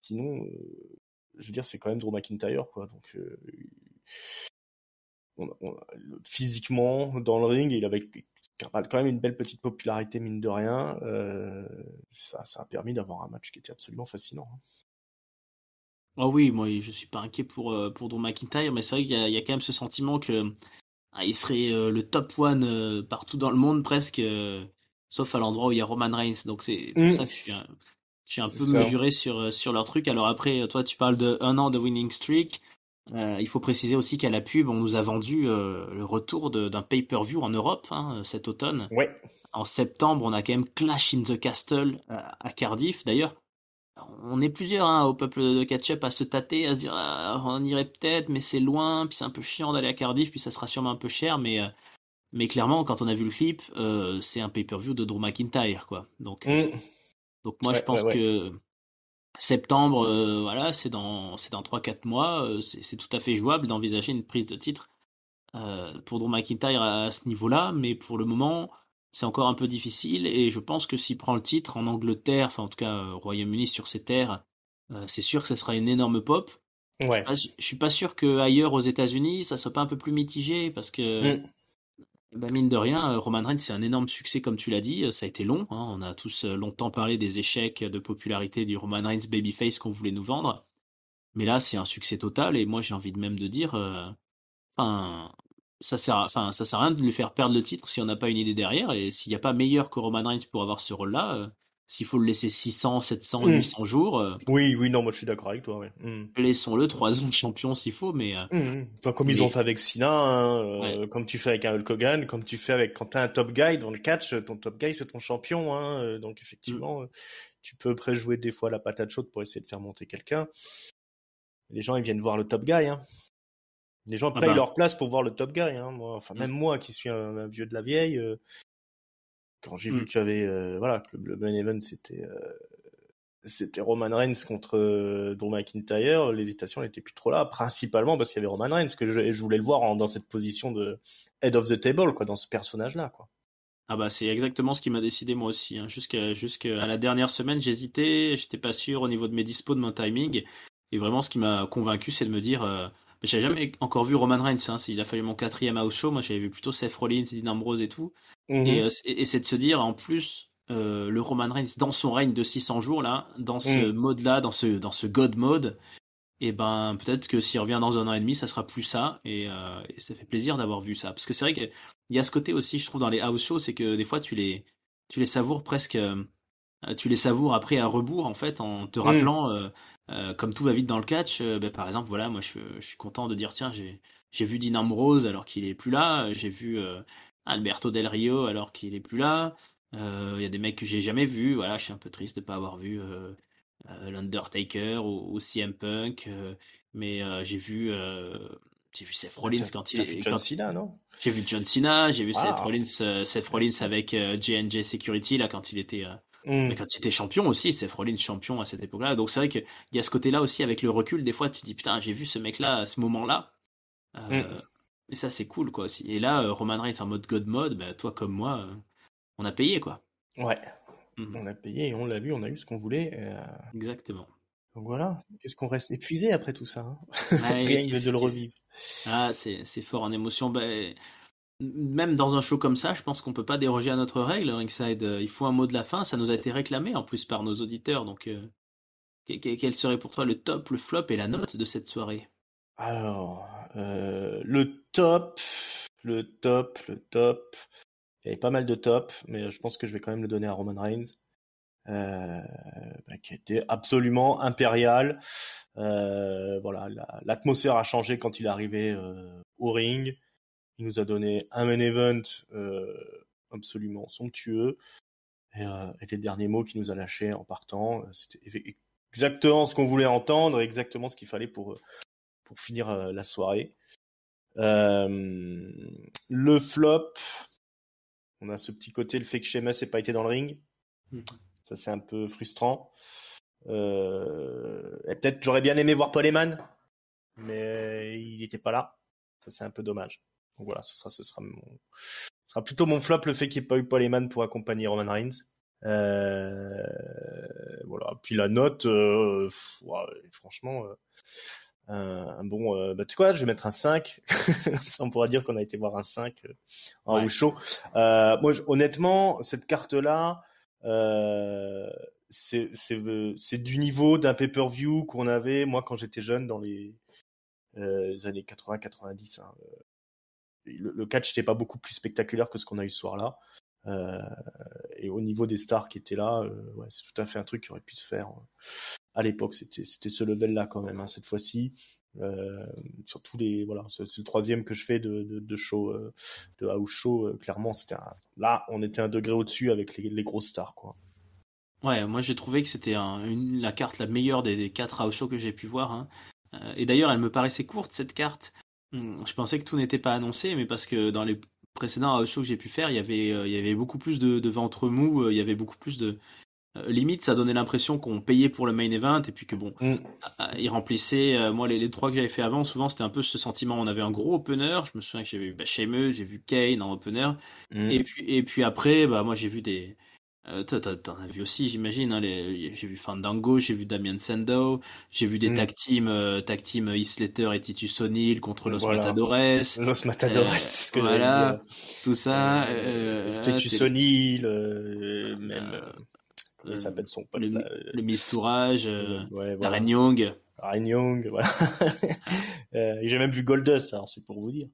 je veux dire, c'est quand même Drew McIntyre, quoi. Donc, physiquement, dans le ring, il avait quand même une belle petite popularité, mine de rien. Ça a permis d'avoir un match qui était absolument fascinant. Ah oui, moi je suis pas inquiet pour Drew McIntyre, mais c'est vrai qu'il y a quand même ce sentiment que il serait le top one partout dans le monde presque, sauf à l'endroit où il y a Roman Reigns. Donc c'est pour ça que je suis un C'est peu ça. mesuré sur leur truc. Alors après, toi tu parles de 1 an de winning streak. Il faut préciser aussi qu'à la pub, on nous a vendu le retour d'un pay-per-view en Europe cet automne. Ouais. En septembre, on a quand même Clash in the Castle à Cardiff. D'ailleurs, on est plusieurs au peuple de Ketchup à se tâter, à se dire on irait peut-être, mais c'est loin, puis c'est un peu chiant d'aller à Cardiff, puis ça sera sûrement un peu cher, mais clairement, quand on a vu le clip, c'est un pay-per-view de Drew McIntyre, quoi. Donc moi, je pense Ouais. que septembre, voilà, c'est dans 3-4 mois, c'est tout à fait jouable d'envisager une prise de titre pour Drew McIntyre à ce niveau-là, mais pour le moment, c'est encore un peu difficile et je pense que s'il prend le titre en Angleterre, enfin en tout cas au Royaume-Uni sur ses terres, c'est sûr que ce sera une énorme pop. Ouais. Je suis pas sûr que ailleurs aux États-Unis, ça soit pas un peu plus mitigé parce que mine de rien, Roman Reigns c'est un énorme succès comme tu l'as dit, ça a été long, on a tous longtemps parlé des échecs de popularité du Roman Reigns babyface qu'on voulait nous vendre, mais là c'est un succès total et moi j'ai envie de même de dire enfin, ça sert à rien de lui faire perdre le titre si on n'a pas une idée derrière. Et s'il n'y a pas meilleur que Roman Reigns pour avoir ce rôle-là, s'il faut le laisser 600, 700, 800 jours, Oui, non, moi je suis d'accord avec toi. Ouais. laissons-le 3 ans de champion s'il faut. Enfin, comme ils ont Mais fait avec Cena, ouais. comme tu fais avec un Hulk Hogan, comme tu fais avec quand t'as un top guy dans le catch, ton top guy c'est ton champion. Donc Mm. effectivement, tu peux préjouer des fois la patate chaude pour essayer de faire monter quelqu'un. Les gens ils viennent voir le top guy. Les gens Ah payent bah, leur place pour voir le top guy. Moi, enfin mm, même moi qui suis un vieux de la vieille, quand j'ai vu mm. qu'il y avait voilà que le main event c'était Roman Reigns contre Drew McIntyre, l'hésitation n'était plus trop là, principalement parce qu'il y avait Roman Reigns, que je voulais le voir dans cette position de head of the table, quoi, dans ce personnage-là, quoi. Ah bah c'est exactement ce qui m'a décidé moi aussi. Jusqu'à la dernière semaine, j'hésitais, j'étais pas sûr au niveau de mes dispos, de mon timing. Et vraiment, ce qui m'a convaincu, c'est de me dire, j'ai jamais encore vu Roman Reigns. Il a fallu mon quatrième house show. Moi, j'avais vu plutôt Seth Rollins, Dean Ambrose et tout. Mm-hmm. Et c'est de se dire, en plus, le Roman Reigns dans son règne de 600 jours là, dans ce mode-là, dans ce God mode, et ben peut-être que s'il revient dans 1 an et demi, ça sera plus ça. Et ça fait plaisir d'avoir vu ça. Parce que c'est vrai qu'il y a ce côté aussi, je trouve, dans les house shows, c'est que des fois tu les savoures presque, tu les savoures après à rebours en fait, en te rappelant, comme tout va vite dans le catch. Par exemple, voilà, moi je suis content de dire tiens, j'ai vu Dean Ambrose alors qu'il est plus là. J'ai vu Alberto Del Rio alors qu'il est plus là. Il y a des mecs que j'ai jamais vus. Voilà, je suis un peu triste de pas avoir vu l'Undertaker ou CM Punk. Mais j'ai vu Seth Ah, Rollins quand il t'as vu est John Cena, non? j'ai vu John Cena, j'ai vu Ah, Seth Rollins intéressant. avec J&J Security là mais Hmm. quand il était champion aussi, Seth Rollins champion à cette époque-là. Donc c'est vrai qu'il y a ce côté-là aussi avec le recul. Des fois, tu te dis putain, j'ai vu ce mec-là à ce moment-là. Hmm. Et ça, c'est cool quoi aussi. Et là, Roman Reigns en mode God mode, bah, toi comme moi, on a payé quoi. Ouais, Mhm. on a payé et on l'a vu, on a eu ce qu'on voulait. Exactement. Donc voilà, qu'est-ce qu'on reste épuisé après tout ça, hein. Ouais, Rien que de le revivre. c'est fort en émotion. Bah, même dans un show comme ça, je pense qu'on peut pas déroger à notre règle, Ringside. Il faut un mot de la fin. Ça nous a été réclamé en plus par nos auditeurs. Donc, quel serait pour toi le top, le flop et la note de cette soirée? Alors, le top. Il y avait pas mal de top, mais je pense que je vais quand même le donner à Roman Reigns, euh, qui a été absolument impérial. Voilà, l'atmosphère a changé quand il est arrivé au ring. Il nous a donné un main event absolument somptueux. Et les derniers mots qu'il nous a lâchés en partant, c'était exactement ce qu'on voulait entendre, exactement ce qu'il fallait pour finir la soirée. Euh, le flop, on a ce petit côté, le fait que Sheamus n'ait pas été dans le ring. Mhm. Ça, c'est un peu frustrant. Et peut-être j'aurais bien aimé voir Paul Heyman, mais il n'était pas là. Ça, c'est un peu dommage. Donc voilà, ce sera plutôt mon flop, le fait qu'il n'y ait pas eu Paul Heyman pour accompagner Roman Reigns. Euh, voilà. Puis la note, ouais, franchement, un bon. Bah, tu sais quoi, je vais mettre un 5. Ça, on pourra dire qu'on a été voir un 5 en Ouais. house show. Moi, honnêtement, cette carte-là, euh, c'est du niveau d'un pay-per-view qu'on avait, moi, quand j'étais jeune, dans les années 80-90. Hein. Le catch n'était pas beaucoup plus spectaculaire que ce qu'on a eu ce soir-là. Euh, et au niveau des stars qui étaient là, ouais, c'est tout à fait un truc qui aurait pu se faire. À l'époque, c'était ce level-là quand même. Hein, cette fois-ci, sur tous les, voilà, c'est le troisième que je fais de show, de house show. Clairement, là, on était un degré au-dessus avec les grosses stars, quoi. Ouais, moi j'ai trouvé que c'était la carte la meilleure des quatre house shows que j'ai pu voir, hein. Et d'ailleurs, elle me paraissait courte cette carte. Je pensais que tout n'était pas annoncé, mais parce que dans les précédents house shows que j'ai pu faire, il y avait beaucoup plus de ventre mou, il y avait beaucoup plus de limite, ça donnait l'impression qu'on payait pour le main event et puis que bon, Mm. ils remplissaient. Moi, les trois que j'avais fait avant, souvent c'était un peu ce sentiment. On avait un gros opener. Je me souviens que j'avais vu Sheamus, j'ai vu Kane en opener, Mm. et puis après, bah moi j'ai vu des t'en as vu aussi, j'imagine, hein, j'ai vu Fandango, j'ai vu Damien Sandow, j'ai vu des Mm. tag team Heath Slater et Titus O'Neil contre Los Voilà. Matadores, Los Matadores, c'est ce que j'allais dire. voilà, tout ça, Titus O'Neil, même, euh, comment il s'appelle son pote là, le Mistourage, ouais, voilà. Darren Young. Ryan Young, voilà. Et j'ai même vu Goldust, alors c'est pour vous dire.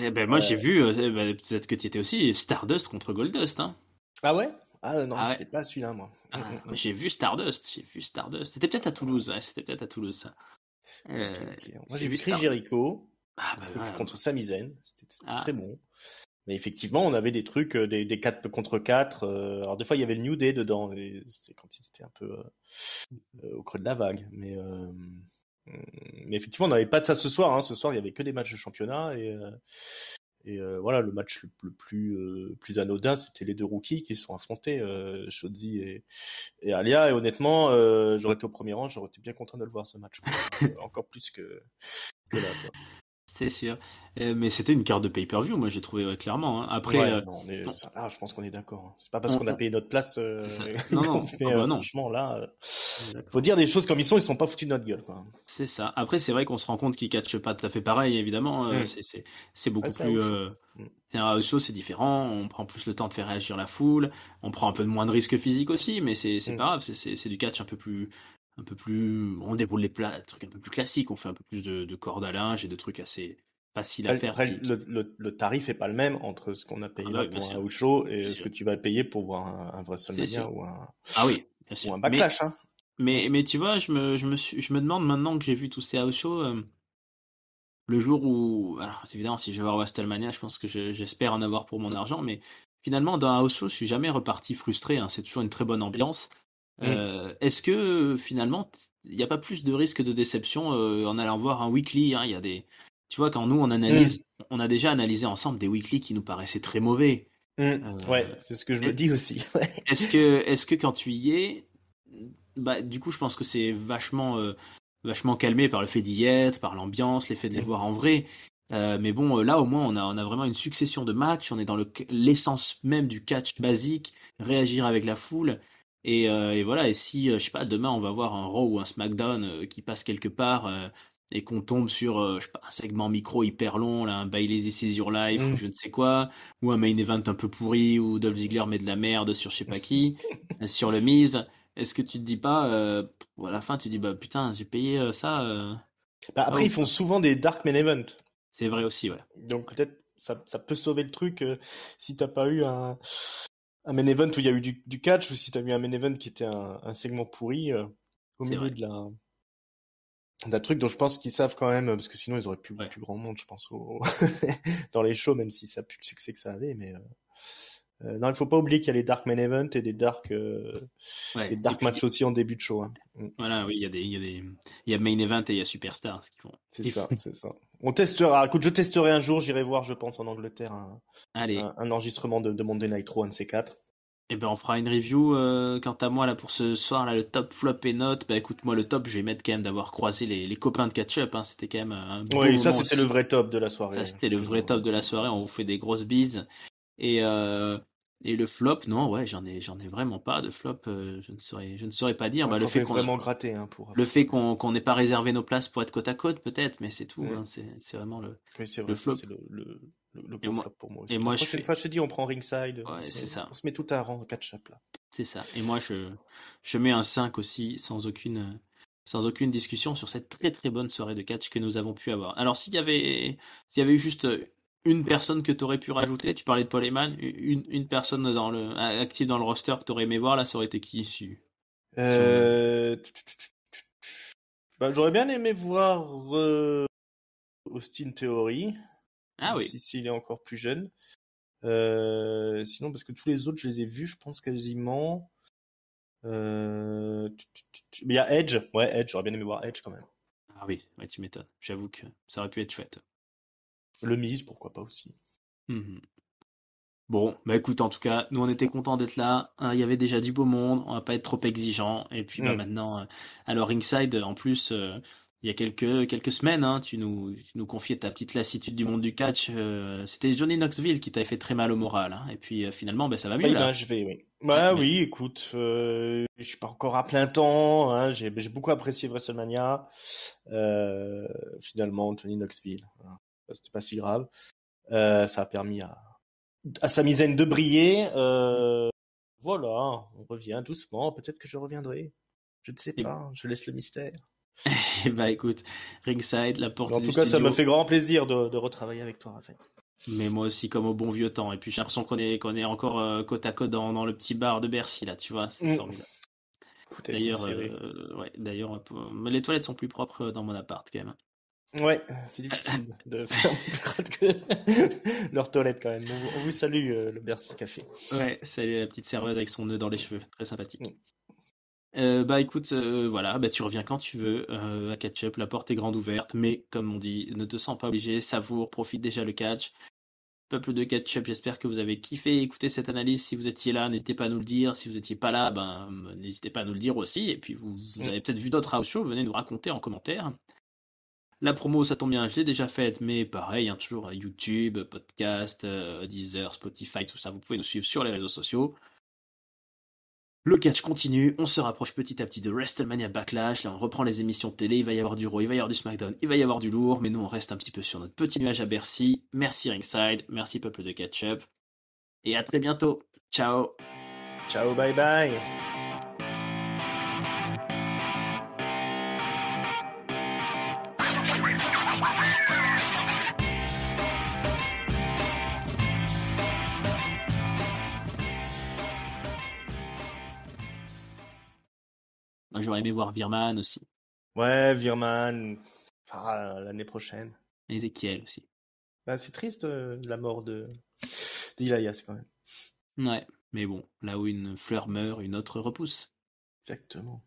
Eh ben moi j'ai Euh, vu, peut-être que tu étais aussi, Stardust contre Goldust, hein. Ah ouais? Ah non, Ah ouais. j'étais pas celui-là, moi. J'ai vu Stardust, j'ai vu Stardust. C'était peut-être à Toulouse, ouais, c'était peut-être à Toulouse ça. Ok, ok. Moi, J'ai j'ai vu vu Chris Stardust. Jericho Ah bah voilà. contre Sami Zayn. C'était très Ah, bon. Mais effectivement, on avait des trucs, des 4 contre 4. Alors, des fois, il y avait le New Day dedans. Et c'est quand ils étaient un peu au creux de la vague. Mais effectivement, on n'avait pas de ça ce soir. Hein. Ce soir, il y avait que des matchs de championnat. Et voilà, le match le plus anodin, c'était les deux rookies qui se sont affrontés, Shotzi et Alia. Et honnêtement, j'aurais été au premier rang, j'aurais été bien content de le voir ce match, quoi. Encore plus que là, quoi. c'est sûr. Mais c'était une carte de pay-per-view, moi j'ai trouvé ouais, clairement, hein. Après, Ouais, non, on, ça, là, je pense qu'on est d'accord. Hein. C'est pas parce on- qu'on a on- payé notre place c'est ça. Non, qu'on non, fait, ah bah non, franchement, là, on est faut d'accord. dire des choses comme ils sont pas foutus de notre gueule, quoi. C'est ça. Après, c'est vrai qu'on se rend compte qu'ils catchent pas tout à fait pareil, évidemment. Hum. C'est Ouais, beaucoup c'est plus. au chaud. Hum. C'est un house show, c'est différent. On prend plus le temps de faire réagir la foule. On prend un peu de moins de risques physiques aussi, mais c'est Hum. pas grave. C'est du catch un peu plus. On déroule les plats, des trucs un peu plus classiques. On fait un peu plus de cordes à linge et de trucs assez faciles à Après, faire. après, le tarif est pas le même entre ce qu'on a Ah payé bah là oui, bien pour un sûr, house show bien et ce sûr, que tu vas payer pour voir un vrai c'est WrestleMania sûr. ou un, Ah oui, bien ou sûr. un backlash, hein. Mm. Mais tu vois, je me demande maintenant que j'ai vu tous ces house shows. le jour où, alors évidemment, si je vais voir WrestleMania, je pense que j'espère en avoir pour mon argent, mais finalement, dans un house show, je suis jamais reparti frustré, hein, c'est toujours une très bonne ambiance. Mm. Est-ce que finalement, il n'y a pas plus de risque de déception en allant voir un weekly, hein, il y a des, tu vois, quand nous on Mm. analyse, on a déjà analysé ensemble des weekly qui nous paraissaient très mauvais. Mm. Ouais, Euh, c'est ce que je me dis aussi. Ouais. est-ce que quand tu y es, bah, du coup, je pense que c'est vachement calmé par le fait d'y être, par l'ambiance, l'effet de les voir en vrai. Mais bon, là, au moins, on a vraiment une succession de matchs. On est dans l'essence même du catch basique, réagir avec la foule. Et voilà. Et si, je sais pas, demain, on va voir un Raw ou un SmackDown qui passe quelque part et qu'on tombe sur, je sais pas, un segment micro hyper long, là, un Bayley This Is Your Life ou Mm. je ne sais quoi, ou un main event un peu pourri où Dolph Ziggler met de la merde sur je sais pas qui, sur le Miz. Est-ce que tu te dis pas, à la fin, tu dis, bah putain, j'ai payé ça, Bah, ça après, vaut ils font pas. souvent des dark main events. C'est vrai aussi, ouais. Donc Ouais, peut-être ça peut sauver le truc si t'as pas eu un main event où il y a eu du catch ou si t'as eu un main event qui était un segment pourri au c'est milieu vrai. de d'un truc dont je pense qu'ils savent quand même parce que sinon ils auraient Ouais. plus grand monde je pense dans les shows même si ça a plus le succès que ça avait mais non il faut pas oublier qu'il y a les dark main event et des Ouais. Et dark puis, matchs aussi en début de show hein. Mm. voilà, oui, il y a main event et il y a superstar, ce qu'ils font. C'est Ils ça font- c'est ça on testera écoute je testerai un jour j'irai voir je pense en Angleterre Allez. un enregistrement de Monday Night Raw un de ces quatre. Et ben, on fera une review, quant à moi, là, pour ce soir, là, le top flop et notes. Bah, écoute, moi, le top, je vais mettre quand même d'avoir croisé les copains de catch-up, hein. C'était quand même un beau Oui, ça moment c'était le aussi. vrai top de la Ça, soirée, c'était le vrai excuse-moi. top de la soirée. On vous fait des grosses bises. Et, euh, et le flop, non, ouais, j'en ai vraiment pas de flop. Je ne saurais pas dire. Il Bah, le fait faudrait qu'on vraiment gratter hein, le pour fait trouver. qu'on n'ait pas réservé nos places pour être côte à côte, peut-être, mais c'est tout, Mm. hein. C'est vraiment Oui, c'est le vrai, ça flop. c'est le Et gros moi, flop pour moi et aussi. La moi, je prochaine fais, fois, je te dis, on prend ringside, ouais, c'est ça, on se met tout à rang catch-up là. c'est ça. Et moi, je mets un 5 aussi, sans aucune discussion sur cette très très bonne soirée de catch que nous avons pu avoir. Alors, s'il y avait eu juste une personne que tu aurais pu rajouter, tu parlais de Paul Heyman, une personne active dans le roster que tu aurais aimé voir, là, ça aurait été qui, si on a... Euh... Bah, j'aurais bien aimé voir Austin Theory, Ah même oui, si s'il est encore plus jeune. Sinon, parce que tous les autres, je les ai vus, je pense quasiment. Mais il y a Edge, ouais, Edge, j'aurais bien aimé voir Edge quand même. ah oui, ouais, tu m'étonnes. J'avoue que ça aurait pu être chouette. Le Miz, pourquoi pas aussi. Mhm. Bon, bah écoute, en tout cas, nous on était contents d'être là, hein. Il y avait déjà du beau monde, on va pas être trop exigeant. Et puis bah Hmm. maintenant, alors Ringside, en plus, il y a quelques semaines, hein, tu nous confiais ta petite lassitude du monde du catch. C'était Johnny Knoxville qui t'avait fait très mal au moral, hein. Et puis finalement, bah ça va Pas mieux là. inachevé, oui. Ouais, Bah mais oui, écoute, je suis pas encore à plein temps, hein, j'ai beaucoup apprécié WrestleMania. Finalement, Johnny Knoxville, hein, c'était pas si grave. Ça a permis à Sami Zayn de briller. Voilà, on revient doucement. Peut-être que je reviendrai. Je ne sais et, pas, je laisse le mystère. et bah écoute, Ringside, la Mais porte en du tout cas, ça me studio. fait grand plaisir de retravailler avec toi, Raphaël. Mais moi aussi, comme au bon vieux temps. Et puis j'ai l'impression qu'on est encore côte à côte dans le petit bar de Bercy là, tu vois, c'était Mm. formidable. Écoutez, D'ailleurs, c'est vrai. ouais, d'ailleurs, mais les toilettes sont plus propres dans mon appart quand même. Ouais, c'est difficile de faire plus crade que leur toilette quand même. On vous salue, le Bercy Café. Ouais, salut la petite serveuse avec son nœud dans les cheveux, très sympathique. Mm. Bah écoute, voilà, bah tu reviens quand tu veux à Catch Up, la porte est grande ouverte, mais comme on dit, ne te sens pas obligé, savoure, profite déjà le catch. Peuple de Catch Up, j'espère que vous avez kiffé écouter cette analyse. Si vous étiez là, n'hésitez pas à nous le dire. Si vous n'étiez pas là, ben n'hésitez pas à nous le dire aussi. Et puis vous Mm. avez peut-être vu d'autres house shows, venez nous raconter en commentaire. La promo, ça tombe bien, je l'ai déjà faite, mais pareil, hein, toujours YouTube, podcast, Deezer, Spotify, tout ça. Vous pouvez nous suivre sur les réseaux sociaux. Le catch continue, on se rapproche petit à petit de WrestleMania Backlash. Là, on reprend les émissions de télé, il va y avoir du Raw, il va y avoir du SmackDown, il va y avoir du lourd, mais nous, on reste un petit peu sur notre petit nuage à Bercy. Merci Ringside, merci peuple de catch-up, et à très bientôt. Ciao. Ciao, bye bye. Moi, j'aurais aimé voir Virman aussi. Ouais, Virman, l'année prochaine. Ezekiel aussi. Bah, c'est triste la mort d'Elias quand même. Ouais, mais bon, là où une fleur meurt, une autre repousse. Exactement.